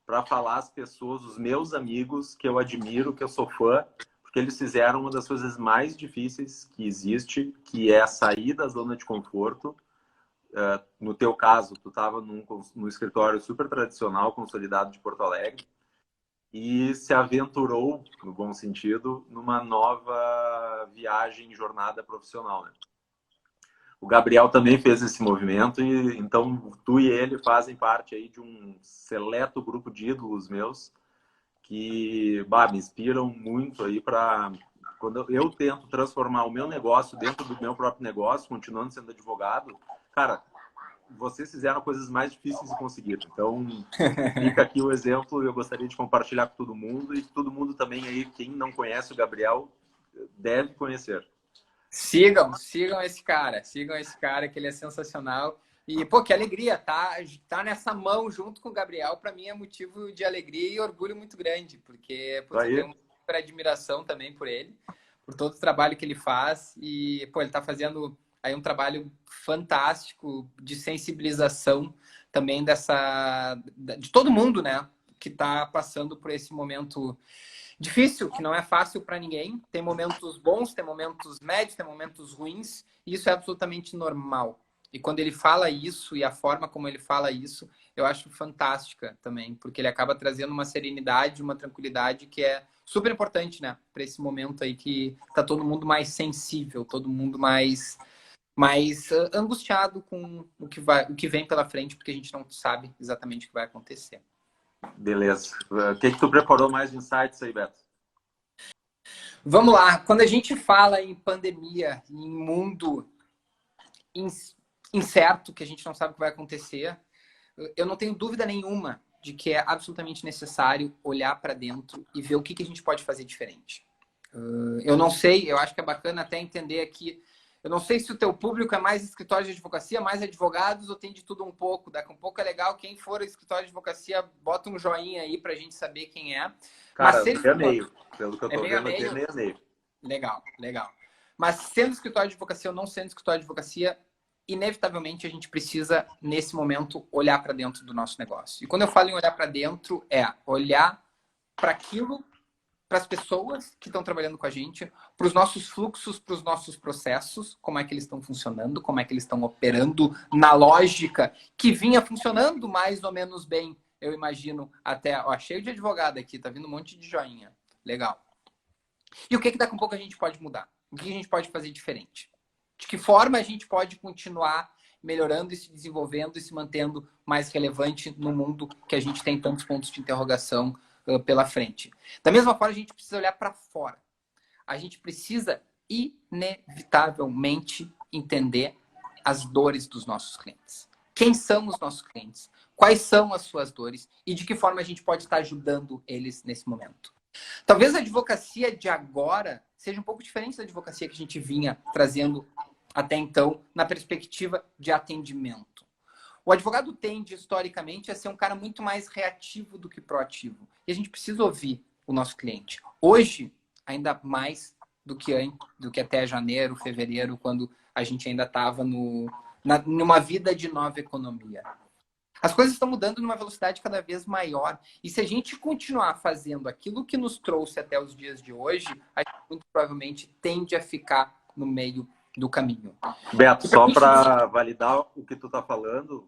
para falar às pessoas, os meus amigos, que eu admiro, que eu sou fã, porque eles fizeram uma das coisas mais difíceis que existe, que é sair da zona de conforto. No teu caso, tu estava num escritório super tradicional, consolidado de Porto Alegre, e se aventurou, no bom sentido, numa nova viagem, jornada profissional, né? O Gabriel também fez esse movimento, e então tu e ele fazem parte aí de um seleto grupo de ídolos meus que me inspiram muito aí para quando eu tento transformar o meu negócio dentro do meu próprio negócio, continuando sendo advogado. Cara, vocês fizeram coisas mais difíceis de conseguir. Então, fica aqui o exemplo e eu gostaria de compartilhar com todo mundo, e todo mundo também aí, quem não conhece o Gabriel, deve conhecer. Sigam esse cara, que ele é sensacional. E, pô, que alegria, tá nessa mão junto com o Gabriel, para mim é motivo de alegria e orgulho muito grande, porque eu tenho uma super admiração também por ele, por todo o trabalho que ele faz, e, pô, ele tá fazendo aí um trabalho fantástico de sensibilização também de todo mundo, né, que tá passando por esse momento difícil, que não é fácil para ninguém. Tem momentos bons, tem momentos médios, tem momentos ruins, e isso é absolutamente normal. E quando ele fala isso, e a forma como ele fala isso, eu acho fantástica também, porque ele acaba trazendo uma serenidade, uma tranquilidade que é super importante, né, para esse momento aí que tá todo mundo mais sensível, todo mundo mais angustiado com o que vem pela frente, porque a gente não sabe exatamente o que vai acontecer. Beleza. O que tu preparou mais de insights aí, Beto? Vamos lá. Quando a gente fala em pandemia, em mundo incerto, que a gente não sabe o que vai acontecer, eu não tenho dúvida nenhuma de que é absolutamente necessário olhar para dentro e ver o que a gente pode fazer diferente. Eu não sei, eu acho que é bacana até entender aqui. Eu não sei se o teu público é mais escritório de advocacia, mais advogados, ou tem de tudo um pouco. Daqui a um pouco é legal, quem for escritório de advocacia, bota um joinha aí pra gente saber quem é. Cara, é meio. Pelo que eu tô vendo aqui, é meio. Legal. Mas sendo escritório de advocacia ou não sendo escritório de advocacia, inevitavelmente a gente precisa, nesse momento, olhar para dentro do nosso negócio. E quando eu falo em olhar para dentro, é olhar para aquilo, para as pessoas que estão trabalhando com a gente, para os nossos fluxos, para os nossos processos, como é que eles estão funcionando, como é que eles estão operando na lógica que vinha funcionando mais ou menos bem, eu imagino, até... Ó, cheio de advogado aqui, tá vindo um monte de joinha. Legal. E o que daqui a pouco a gente pode mudar? O que a gente pode fazer diferente? De que forma a gente pode continuar melhorando e se desenvolvendo e se mantendo mais relevante no mundo que a gente tem tantos pontos de interrogação pela frente. Da mesma forma, a gente precisa olhar para fora. A gente precisa, inevitavelmente, entender as dores dos nossos clientes. Quem são os nossos clientes? Quais são as suas dores? E de que forma a gente pode estar ajudando eles nesse momento? Talvez a advocacia de agora seja um pouco diferente da advocacia que a gente vinha trazendo até então, na perspectiva de atendimento. O advogado tende, historicamente, a ser um cara muito mais reativo do que proativo. E a gente precisa ouvir o nosso cliente. Hoje, ainda mais do que até janeiro, fevereiro, quando a gente ainda estava numa vida de nova economia. As coisas estão mudando numa velocidade cada vez maior. E se a gente continuar fazendo aquilo que nos trouxe até os dias de hoje, a gente muito provavelmente tende a ficar no meio do caminho. Beto, só para validar o que tu está falando,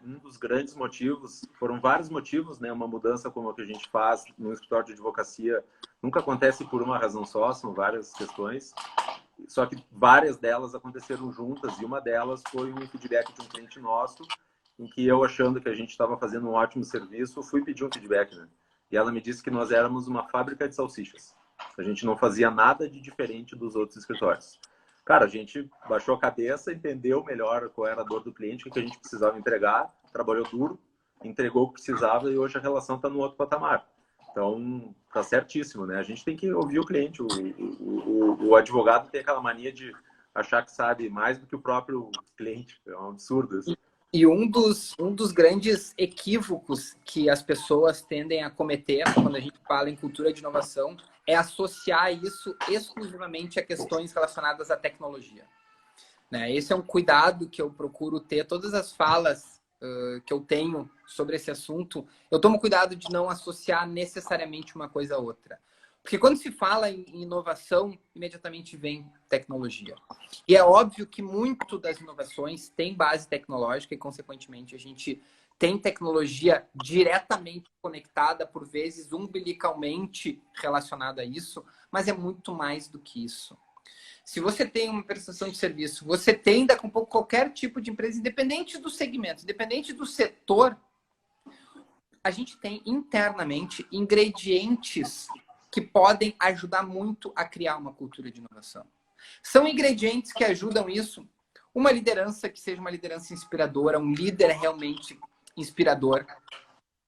um dos grandes motivos, foram vários motivos, né? Uma mudança como a que a gente faz no escritório de advocacia nunca acontece por uma razão só, são várias questões. Só que várias delas aconteceram juntas, e uma delas foi um feedback de um cliente nosso, em que eu, achando que a gente estava fazendo um ótimo serviço, fui pedir um feedback, né? E ela me disse que nós éramos uma fábrica de salsichas. A gente não fazia nada de diferente dos outros escritórios. Cara, a gente baixou a cabeça, entendeu melhor qual era a dor do cliente, o que a gente precisava entregar, trabalhou duro, entregou o que precisava e hoje a relação está no outro patamar. Então, tá certíssimo, né? A gente tem que ouvir o cliente. O advogado tem aquela mania de achar que sabe mais do que o próprio cliente. É um absurdo isso. E um dos grandes equívocos que as pessoas tendem a cometer quando a gente fala em cultura de inovação é associar isso exclusivamente a questões relacionadas à tecnologia. Né? Esse é um cuidado que eu procuro ter. Todas as falas que eu tenho sobre esse assunto, eu tomo cuidado de não associar necessariamente uma coisa a outra. Porque quando se fala em inovação, imediatamente vem tecnologia. E é óbvio que muito das inovações tem base tecnológica e, consequentemente, a gente tem tecnologia diretamente conectada, por vezes umbilicalmente relacionada a isso, mas é muito mais do que isso. Se você tem uma prestação de serviço, você tem daqui a um pouco qualquer tipo de empresa, independente do segmento, independente do setor, a gente tem internamente ingredientes que podem ajudar muito a criar uma cultura de inovação. São ingredientes que ajudam isso. Uma liderança que seja uma liderança inspiradora, um líder realmente inspirador.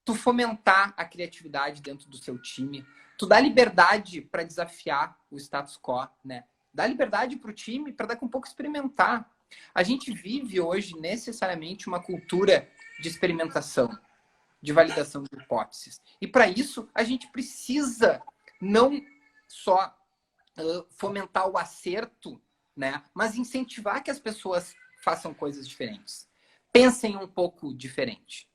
Tu fomentar a criatividade dentro do seu time. Tu dá liberdade para desafiar o status quo, né? Dá liberdade para o time para daqui a um pouco experimentar. A gente vive hoje necessariamente uma cultura de experimentação, de validação de hipóteses. E para isso, a gente precisa não só fomentar o acerto, né? Mas incentivar que as pessoas façam coisas diferentes. Pensem um pouco diferente.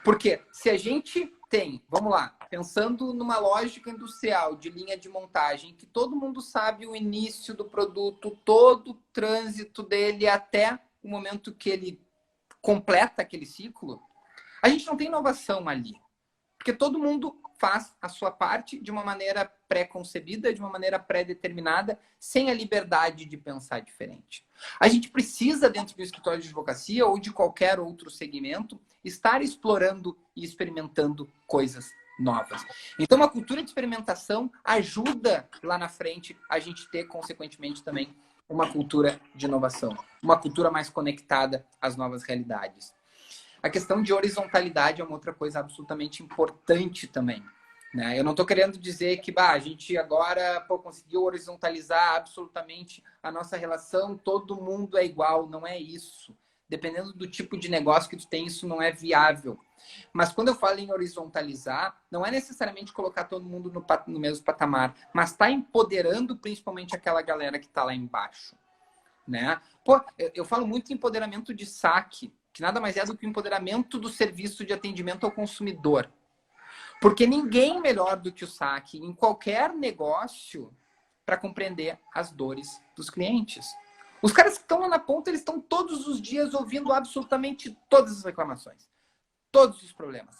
Porque se a gente tem, vamos lá, pensando numa lógica industrial de linha de montagem, que todo mundo sabe o início do produto, todo o trânsito dele até o momento que ele completa aquele ciclo, a gente não tem inovação ali. Porque todo mundo faz a sua parte de uma maneira pré-concebida, de uma maneira pré-determinada, sem a liberdade de pensar diferente. A gente precisa, dentro do escritório de advocacia ou de qualquer outro segmento, estar explorando e experimentando coisas novas. Então, uma cultura de experimentação ajuda lá na frente a gente ter, consequentemente, também uma cultura de inovação, uma cultura mais conectada às novas realidades. A questão de horizontalidade é uma outra coisa absolutamente importante também. Né? Eu não estou querendo dizer que a gente agora conseguiu horizontalizar absolutamente a nossa relação, todo mundo é igual. Não é isso. Dependendo do tipo de negócio que tu tem, isso não é viável. Mas quando eu falo em horizontalizar, não é necessariamente colocar todo mundo no mesmo patamar, mas está empoderando principalmente aquela galera que está lá embaixo. Né? Pô, eu falo muito em empoderamento de saque, que nada mais é do que o empoderamento do serviço de atendimento ao consumidor. Porque ninguém melhor do que o saque em qualquer negócio para compreender as dores dos clientes. Os caras que estão lá na ponta, eles estão todos os dias ouvindo absolutamente todas as reclamações, todos os problemas,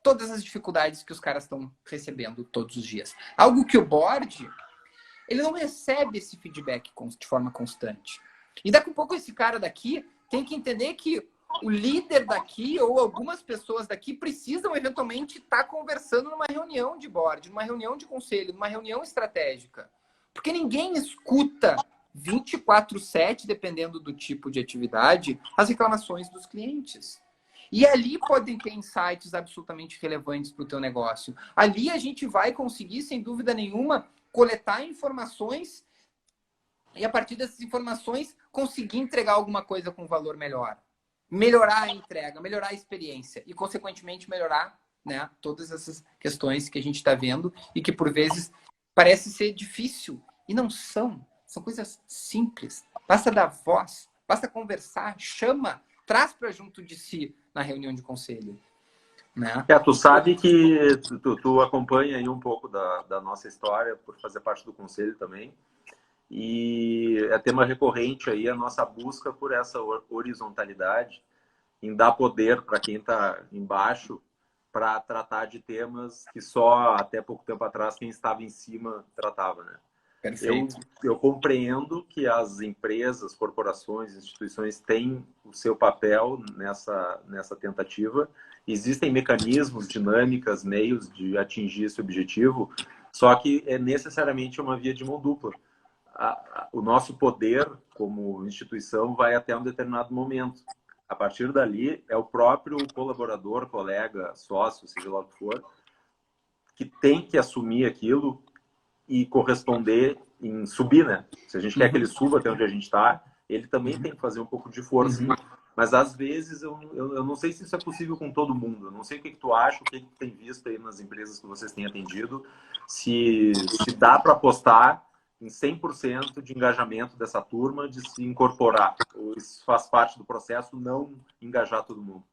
todas as dificuldades que os caras estão recebendo todos os dias. Algo que o board, ele não recebe esse feedback de forma constante. E daqui a pouco esse cara daqui tem que entender que o líder daqui ou algumas pessoas daqui precisam eventualmente estar conversando numa reunião de board, numa reunião de conselho, numa reunião estratégica. Porque ninguém escuta 24/7, dependendo do tipo de atividade, as reclamações dos clientes. E ali podem ter insights absolutamente relevantes para o teu negócio. Ali a gente vai conseguir, sem dúvida nenhuma, coletar informações e, a partir dessas informações, conseguir entregar alguma coisa com valor melhor. Melhorar a entrega, melhorar a experiência e, consequentemente, melhorar, né, todas essas questões que a gente está vendo e que, por vezes, parece ser difícil. E não são. São coisas simples. Basta dar voz, basta conversar, chama, traz para junto de si na reunião de conselho. Né? Tu sabe que tu acompanha aí um pouco da nossa história por fazer parte do conselho também. E é tema recorrente aí a nossa busca por essa horizontalidade, em dar poder para quem está embaixo, para tratar de temas que só até pouco tempo atrás quem estava em cima tratava, né? Perfeito. Eu compreendo que as empresas, corporações, instituições têm o seu papel nessa tentativa. Existem mecanismos, dinâmicas, meios de atingir esse objetivo, só que é necessariamente uma via de mão dupla. o nosso poder como instituição vai até um determinado momento. A partir dali, é o próprio colaborador, colega, sócio, seja lá o que for, que tem que assumir aquilo e corresponder em subir, né? Se a gente quer que ele suba até onde a gente está, ele também tem que fazer um pouco de força. Mas às vezes eu não sei se isso é possível com todo mundo. Eu não sei o que tu acha, o que tu tem visto aí nas empresas que vocês têm atendido, se dá para apostar em 100% de engajamento dessa turma, de se incorporar. Ou isso faz parte do processo, não engajar todo mundo.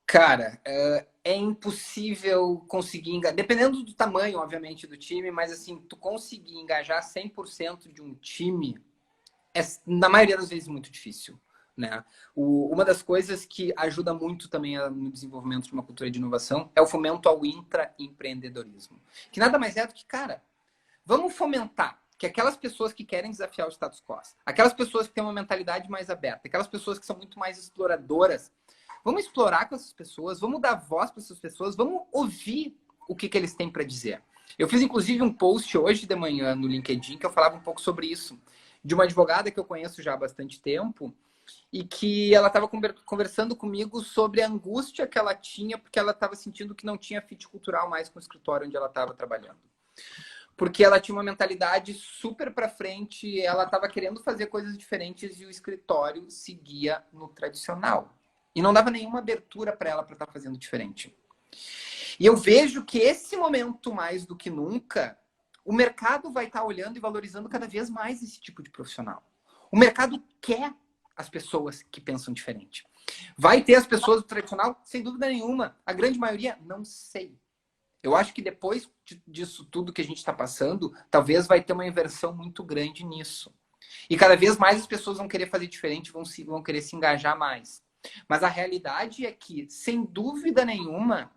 Cara, é impossível conseguir engajar, dependendo do tamanho, obviamente, do time, mas assim, tu conseguir engajar 100% de um time é, na maioria das vezes, muito difícil, né? Uma das coisas que ajuda muito também no desenvolvimento de uma cultura de inovação é o fomento ao intraempreendedorismo, que nada mais é do que, cara, vamos fomentar que aquelas pessoas que querem desafiar o status quo, aquelas pessoas que têm uma mentalidade mais aberta, aquelas pessoas que são muito mais exploradoras, vamos explorar com essas pessoas, vamos dar voz para essas pessoas, vamos ouvir o que eles têm para dizer. Eu fiz, inclusive, um post hoje de manhã no LinkedIn que eu falava um pouco sobre isso, de uma advogada que eu conheço já há bastante tempo e que ela estava conversando comigo sobre a angústia que ela tinha porque ela estava sentindo que não tinha fit cultural mais com o escritório onde ela estava trabalhando. Porque ela tinha uma mentalidade super para frente, ela estava querendo fazer coisas diferentes e o escritório seguia no tradicional. E não dava nenhuma abertura para ela para estar fazendo diferente. E eu vejo que esse momento, mais do que nunca, o mercado vai estar olhando e valorizando cada vez mais esse tipo de profissional. O mercado quer as pessoas que pensam diferente. Vai ter as pessoas do tradicional? Sem dúvida nenhuma. A grande maioria, não sei. Eu acho que depois disso tudo que a gente está passando, talvez vai ter uma inversão muito grande nisso. E cada vez mais as pessoas vão querer fazer diferente, vão querer se engajar mais. Mas a realidade é que, sem dúvida nenhuma,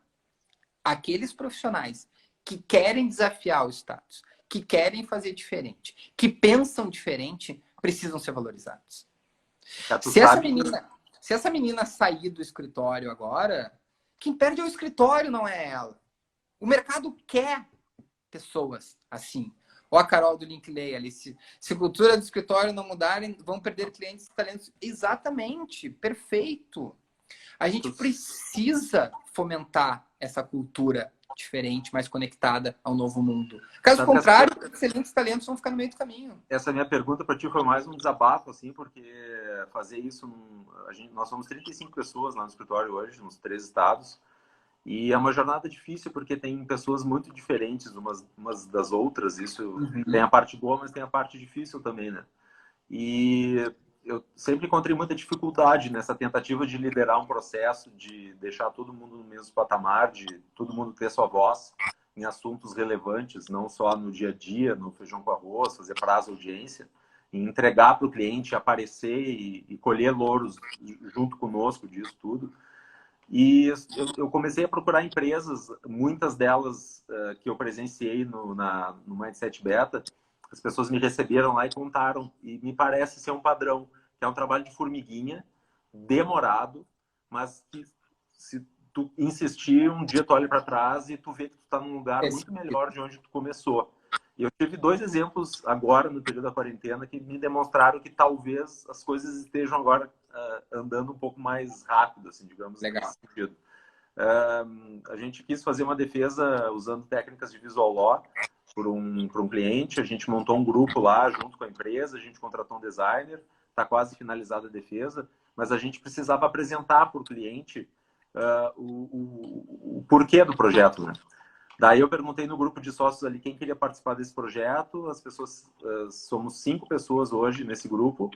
aqueles profissionais que querem desafiar o status, que querem fazer diferente, que pensam diferente, precisam ser valorizados. Se essa menina sair do escritório agora, quem perde é o escritório, não é ela. O mercado quer pessoas assim. Ou a Carol do Linkley ali, se a cultura do escritório não mudarem, vão perder clientes e talentos. Exatamente, perfeito. A gente precisa fomentar essa cultura diferente, mais conectada ao novo mundo. Caso contrário, excelentes talentos vão ficar no meio do caminho. Essa minha pergunta para ti foi mais um desabafo, assim, porque fazer isso... nós somos 35 pessoas lá no escritório hoje, nos 3 estados, e é uma jornada difícil porque tem pessoas muito diferentes umas das outras. Isso tem a parte boa, mas tem a parte difícil também, né? E eu sempre encontrei muita dificuldade nessa tentativa de liderar um processo, de deixar todo mundo no mesmo patamar, de todo mundo ter sua voz em assuntos relevantes, não só no dia a dia, no feijão com arroz, fazer prazo audiência, e entregar para o cliente, aparecer e colher louros junto conosco disso tudo. E eu comecei a procurar empresas, muitas delas que eu presenciei no Mindset Beta. As pessoas me receberam lá e contaram. E me parece ser um padrão, que é um trabalho de formiguinha, demorado, mas que se tu insistir, um dia tu olha para trás e tu vê que tu está num lugar muito melhor de onde tu começou. E eu tive 2 exemplos agora, no período da quarentena, que me demonstraram que talvez as coisas estejam agora andando um pouco mais rápido, assim, digamos, nesse sentido. A gente quis fazer uma defesa usando técnicas de visual law por um cliente. A gente montou um grupo lá junto com a empresa, a gente contratou um designer, está quase finalizada a defesa, mas a gente precisava apresentar para o cliente o porquê do projeto, né? Daí eu perguntei no grupo de sócios ali quem queria participar desse projeto. As pessoas, somos 5 pessoas hoje nesse grupo,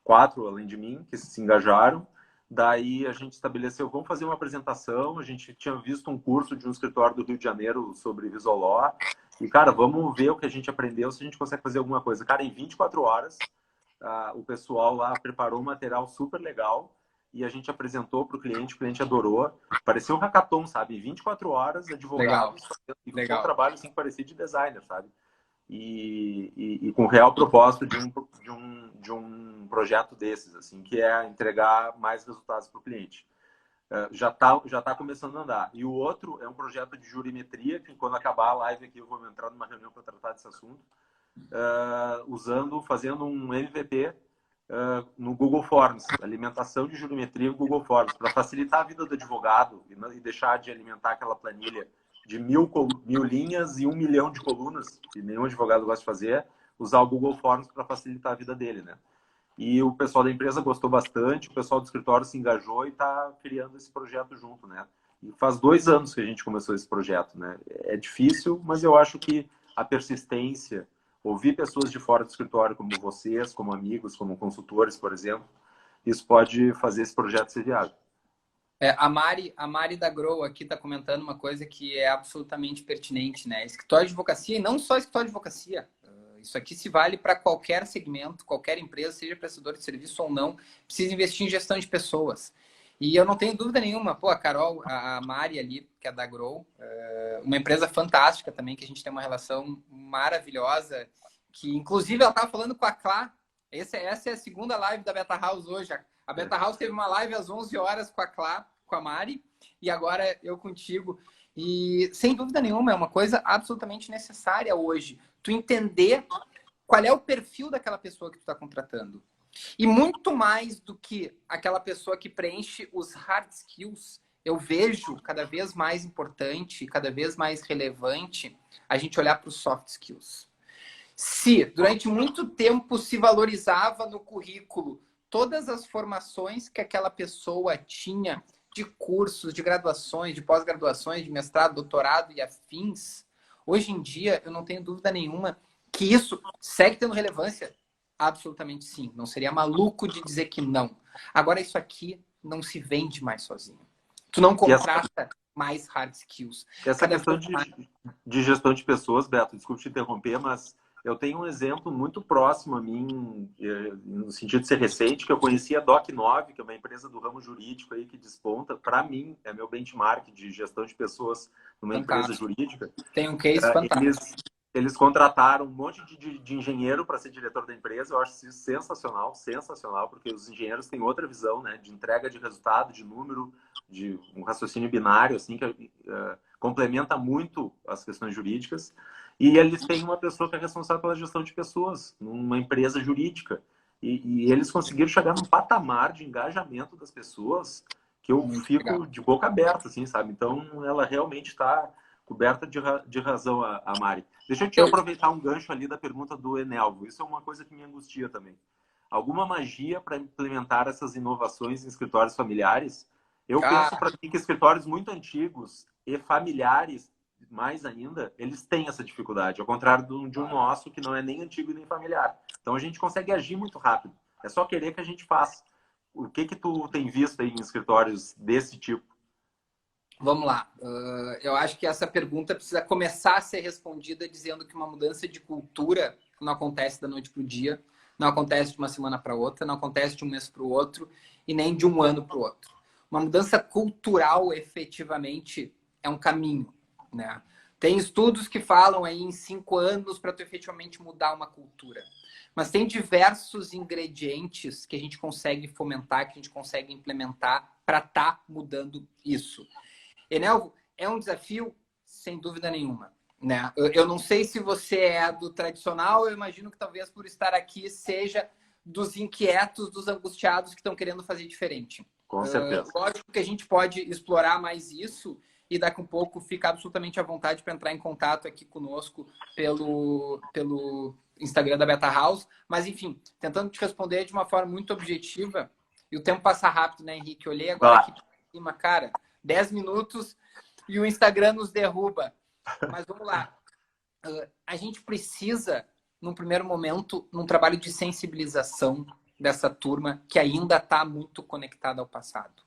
4 além de mim, que se engajaram. Daí a gente estabeleceu, vamos fazer uma apresentação. A gente tinha visto um curso de um escritório do Rio de Janeiro sobre Visual Law. E, cara, vamos ver o que a gente aprendeu, se a gente consegue fazer alguma coisa. Cara, em 24 horas, o pessoal lá preparou um material super legal e a gente apresentou para o cliente adorou. Parecia um hackathon, sabe? 24 horas, advogados, e um trabalho assim, que parecia de designer, sabe? E com real propósito de um projeto desses, assim, que é entregar mais resultados para o cliente. Já tá começando a andar. E o outro é um projeto de jurimetria, que quando acabar a live aqui eu vou entrar numa reunião para tratar desse assunto. fazendo um MVP no Google Forms, alimentação de jurimetria no Google Forms, para facilitar a vida do advogado e deixar de alimentar aquela planilha de 1.000 linhas e 1 milhão de colunas, que nenhum advogado gosta de fazer, usar o Google Forms para facilitar a vida dele, né? E o pessoal da empresa gostou bastante, o pessoal do escritório se engajou e está criando esse projeto junto, né? E faz 2 anos que a gente começou esse projeto, né? É difícil, mas eu acho que a persistência, ouvir pessoas de fora do escritório, como vocês, como amigos, como consultores, por exemplo, isso pode fazer esse projeto ser viável. A Mari da Grow aqui está comentando uma coisa que é absolutamente pertinente, né? Escritório de advocacia, e não só escritório de advocacia. Isso aqui se vale para qualquer segmento, qualquer empresa, seja prestador de serviço ou não, precisa investir em gestão de pessoas. E eu não tenho dúvida nenhuma, pô, a Carol, a Mari ali, que é da Grow, uma empresa fantástica também, que a gente tem uma relação maravilhosa, que inclusive ela estava falando com a Clá. Essa é a segunda live da Beta House hoje. A Beta House teve uma live às 11 horas com a Clá, com a Mari, e agora eu contigo. E, sem dúvida nenhuma, é uma coisa absolutamente necessária hoje. Tu entender qual é o perfil daquela pessoa que tu está contratando. E muito mais do que aquela pessoa que preenche os hard skills, eu vejo cada vez mais importante, cada vez mais relevante a gente olhar para os soft skills. Se durante muito tempo se valorizava no currículo todas as formações que aquela pessoa tinha de cursos, de graduações, de pós-graduações, de mestrado, doutorado e afins, hoje em dia eu não tenho dúvida nenhuma que isso segue tendo relevância. Absolutamente sim. Não seria maluco de dizer que não. Agora, isso aqui não se vende mais sozinho. Tu não contrata mais hard skills. Essa questão de gestão de pessoas, Beto, desculpe te interromper, mas eu tenho um exemplo muito próximo a mim, no sentido de ser recente, que eu conheci a Doc9, que é uma empresa do ramo jurídico aí que desponta. Para mim, é meu benchmark de gestão de pessoas numa empresa jurídica. Tem um case fantástico. Eles contrataram um monte de engenheiro para ser diretor da empresa. Eu acho isso sensacional, sensacional, porque os engenheiros têm outra visão, né, de entrega de resultado, de número, de um raciocínio binário, assim, que complementa muito as questões jurídicas. E eles têm uma pessoa que é responsável pela gestão de pessoas, numa empresa jurídica. E eles conseguiram chegar num patamar de engajamento das pessoas que eu fico de boca aberta, assim, sabe? Então, ela realmente está coberta de razão, a Mari. Deixa eu te aproveitar um gancho ali da pergunta do Enelvo. Isso é uma coisa que me angustia também. Alguma magia para implementar essas inovações em escritórios familiares? Eu penso para mim que escritórios muito antigos e familiares, mais ainda, eles têm essa dificuldade, ao contrário de um nosso que não é nem antigo nem familiar. Então a gente consegue agir muito rápido. É só querer que a gente faça. O que tu tem visto aí em escritórios desse tipo? Vamos lá. Eu acho que essa pergunta precisa começar a ser respondida dizendo que uma mudança de cultura não acontece da noite para o dia, não acontece de uma semana para outra, não acontece de um mês para o outro e nem de um ano para o outro. Uma mudança cultural, efetivamente, é um caminho, né? Tem estudos que falam aí em 5 anos para tu efetivamente mudar uma cultura. Mas tem diversos ingredientes que a gente consegue fomentar, que a gente consegue implementar para estar mudando isso. Enelvo, é um desafio sem dúvida nenhuma, né? Eu não sei se você é do tradicional, eu imagino que talvez por estar aqui seja dos inquietos, dos angustiados que estão querendo fazer diferente. Com certeza. Lógico que a gente pode explorar mais isso e daqui a um pouco fica absolutamente à vontade para entrar em contato aqui conosco pelo Instagram da Beta House. Mas, enfim, tentando te responder de uma forma muito objetiva, e o tempo passa rápido, né, Henrique? Eu olhei agora aqui por cima, cara, 10 minutos e o Instagram nos derruba. Mas vamos lá. A gente precisa, num primeiro momento, num trabalho de sensibilização dessa turma que ainda está muito conectada ao passado,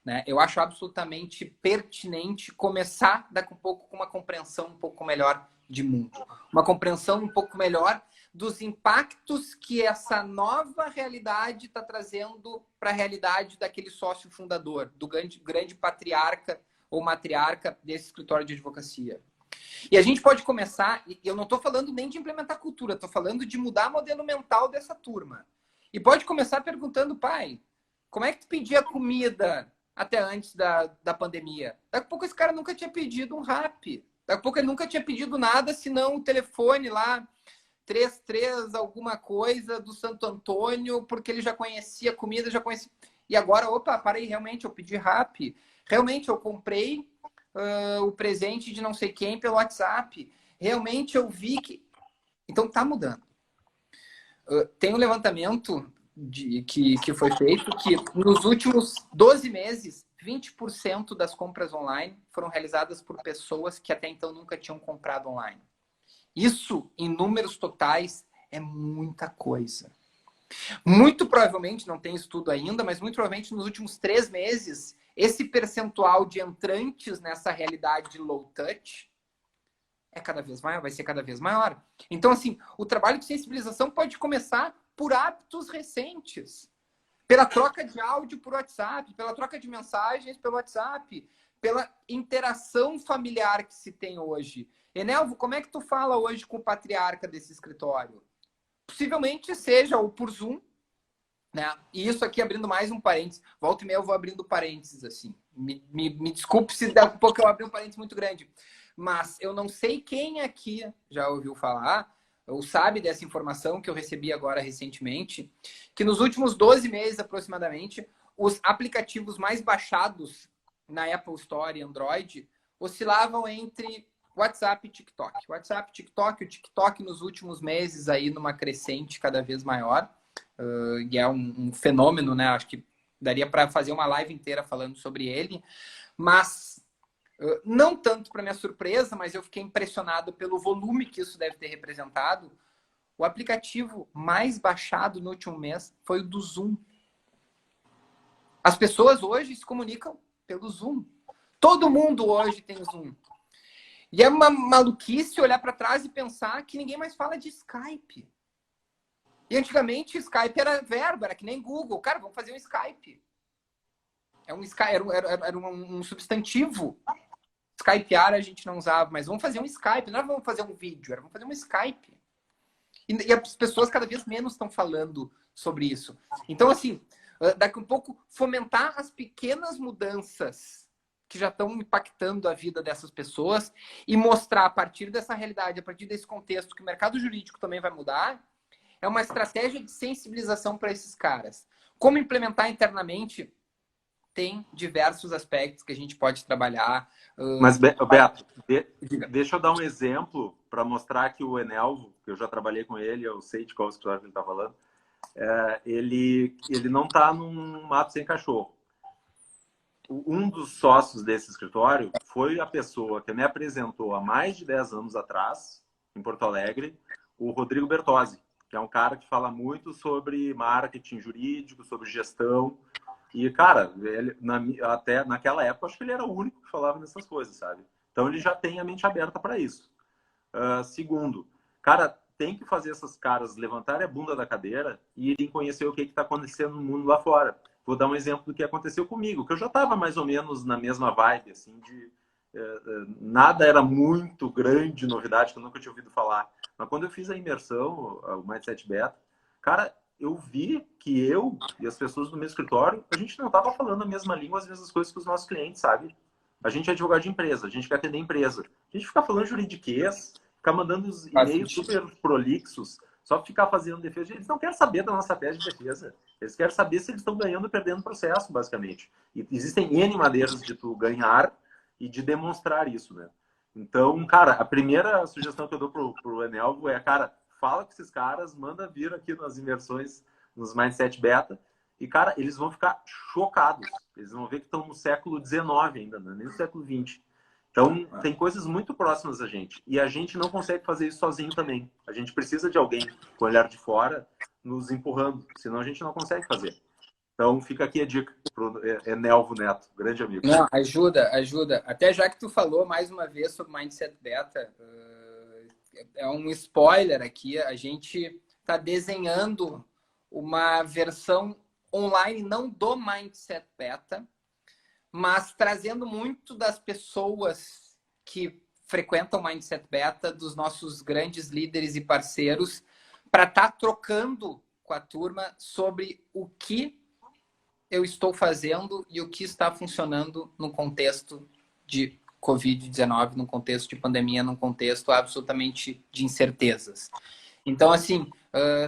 né? Eu acho absolutamente pertinente começar daqui a pouco com uma compreensão um pouco melhor de mundo. Uma compreensão um pouco melhor dos impactos que essa nova realidade está trazendo para a realidade daquele sócio fundador, do grande patriarca ou matriarca desse escritório de advocacia. E a gente pode começar, e eu não estou falando nem de implementar cultura, estou falando de mudar o modelo mental dessa turma. E pode começar perguntando, pai, como é que tu pedia comida até antes da pandemia? Daqui a pouco esse cara nunca tinha pedido um rap. Daqui a pouco ele nunca tinha pedido nada, senão o telefone lá 33 alguma coisa do Santo Antônio, porque ele já conhecia a comida, já conhecia. E agora, opa, parei, realmente, eu pedi Rappi. Realmente, eu comprei o presente de não sei quem pelo WhatsApp. Realmente, eu vi que... Então, tá mudando. Tem um levantamento que foi feito que nos últimos 12 meses, 20% das compras online foram realizadas por pessoas que até então nunca tinham comprado online. Isso, em números totais, é muita coisa. Muito provavelmente, não tem estudo ainda, mas muito provavelmente nos últimos 3 meses, esse percentual de entrantes nessa realidade de low touch é cada vez maior, vai ser cada vez maior. Então, assim, o trabalho de sensibilização pode começar por hábitos recentes. Pela troca de áudio por WhatsApp, pela troca de mensagens pelo WhatsApp, pela interação familiar que se tem hoje. Enelvo, como é que tu fala hoje com o patriarca desse escritório? Possivelmente seja ou por Zoom, né? E isso aqui abrindo mais um parênteses. Volta e meia eu vou abrindo parênteses, assim. Me desculpe se daqui a pouco eu abrir um parênteses muito grande. Mas eu não sei quem aqui já ouviu falar ou sabe dessa informação que eu recebi agora recentemente, que nos últimos 12 meses aproximadamente, os aplicativos mais baixados na Apple Store e Android oscilavam entre WhatsApp e TikTok. WhatsApp, TikTok, o TikTok nos últimos meses aí numa crescente cada vez maior. E é um fenômeno, né? Acho que daria para fazer uma live inteira falando sobre ele. Mas, não tanto para minha surpresa, mas eu fiquei impressionado pelo volume que isso deve ter representado. O aplicativo mais baixado no último mês foi o do Zoom. As pessoas hoje se comunicam pelo Zoom. Todo mundo hoje tem Zoom. E é uma maluquice olhar para trás e pensar que ninguém mais fala de Skype. E antigamente Skype era verbo, era que nem Google. Cara, vamos fazer um Skype. Era um substantivo. Skypear a gente não usava, mas vamos fazer um Skype. Não era vamos fazer um vídeo, era vamos fazer um Skype. E as pessoas cada vez menos estão falando sobre isso. Então, assim, daqui a um pouco, fomentar as pequenas mudanças que já estão impactando a vida dessas pessoas e mostrar a partir dessa realidade, a partir desse contexto, que o mercado jurídico também vai mudar, é uma estratégia de sensibilização para esses caras. Como implementar internamente, tem diversos aspectos que a gente pode trabalhar. Mas, Beto, deixa eu dar um exemplo para mostrar que o Enelvo, que eu já trabalhei com ele, eu sei de qual escritório ele está falando, ele não está num mato sem cachorro. Um dos sócios desse escritório foi a pessoa que me apresentou há mais de 10 anos atrás, em Porto Alegre, o Rodrigo Bertozzi, que é um cara que fala muito sobre marketing jurídico, sobre gestão. E, cara, ele, até naquela época, acho que ele era o único que falava nessas coisas, sabe? Então, ele já tem a mente aberta para isso. Segundo, cara, tem que fazer essas caras levantarem a bunda da cadeira e irem conhecer o que está acontecendo no mundo lá fora. Vou dar um exemplo do que aconteceu comigo, que eu já estava mais ou menos na mesma vibe, assim, de nada era muito grande novidade que eu nunca tinha ouvido falar. Mas quando eu fiz a imersão, o Mindset Beta, cara, eu vi que eu e as pessoas do meu escritório, a gente não estava falando a mesma língua, as mesmas coisas que os nossos clientes, sabe? A gente é advogado de empresa, a gente quer atender empresa. A gente fica falando juridiquês, ficar mandando os e-mails super prolixos, só ficar fazendo defesa. Eles não querem saber da nossa tese de defesa. Eles querem saber se eles estão ganhando ou perdendo o processo, basicamente. E existem N maneiras de tu ganhar e de demonstrar isso, né? Então, cara, a primeira sugestão que eu dou pro Enelvo é, cara, fala com esses caras, manda vir aqui nas imersões, nos Mindset Beta, e, cara, eles vão ficar chocados. Eles vão ver que estão no século XIX ainda, né? Nem no século XX. Então, tem coisas muito próximas a gente. E a gente não consegue fazer isso sozinho também. A gente precisa de alguém com o olhar de fora nos empurrando, senão a gente não consegue fazer. Então, fica aqui a dica pro Enelvo Neto, grande amigo. Não, ajuda. Até já que tu falou mais uma vez sobre Mindset Beta, é um spoiler aqui, a gente está desenhando uma versão online, não do Mindset Beta, mas trazendo muito das pessoas que frequentam o Mindset Beta, dos nossos grandes líderes e parceiros, para estar trocando com a turma sobre o que eu estou fazendo e o que está funcionando no contexto de Covid-19, num contexto de pandemia, num contexto absolutamente de incertezas. Então, assim,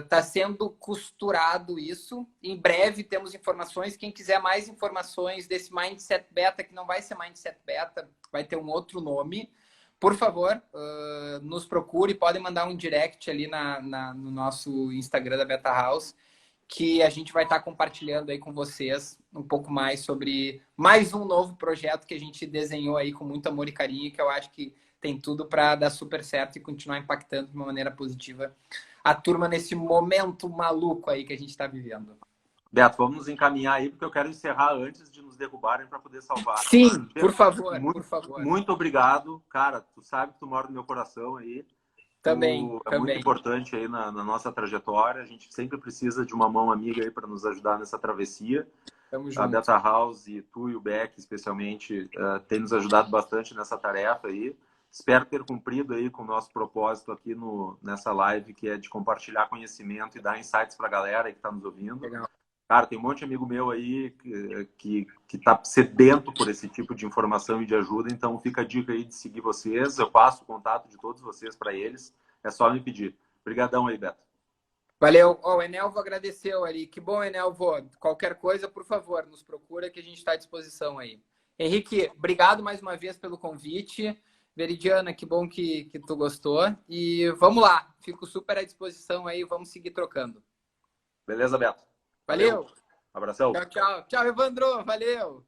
está sendo costurado isso. Em breve temos informações. Quem quiser mais informações desse Mindset Beta, que não vai ser Mindset Beta, vai ter um outro nome, por favor, nos procure. Podem mandar um direct ali no nosso Instagram da Beta House, que a gente vai estar compartilhando aí com vocês um pouco mais sobre mais um novo projeto que a gente desenhou aí com muito amor e carinho, que eu acho que tem tudo para dar super certo e continuar impactando de uma maneira positiva a turma nesse momento maluco aí que a gente está vivendo. Beto, vamos nos encaminhar aí, porque eu quero encerrar antes de nos derrubarem para poder salvar. Sim, por favor, Muito, por favor. muito obrigado. Cara, tu sabe que tu mora no meu coração aí. Também, É muito também. importante aí na nossa trajetória. A gente sempre precisa de uma mão amiga aí para nos ajudar nessa travessia. Tamo A junto. Beta House e tu e o Beck, especialmente, tem nos ajudado bastante nessa tarefa aí. Espero ter cumprido aí com o nosso propósito aqui nessa live, que é de compartilhar conhecimento e dar insights para a galera que está nos ouvindo. Legal. Cara, tem um monte de amigo meu aí que tá sedento por esse tipo de informação e de ajuda, então fica a dica aí de seguir vocês. Eu passo o contato de todos vocês para eles. É só me pedir. Obrigadão aí, Beto. Valeu. O Enelvo agradeceu ali. Que bom, Enelvo. Qualquer coisa, por favor, nos procura que a gente está à disposição aí. Henrique, obrigado mais uma vez pelo convite. Veridiana, que bom que tu gostou. E vamos lá. Fico super à disposição aí. Vamos seguir trocando. Beleza, Beto? Valeu. Abração. Tchau, tchau. Tchau, Evandro. Valeu.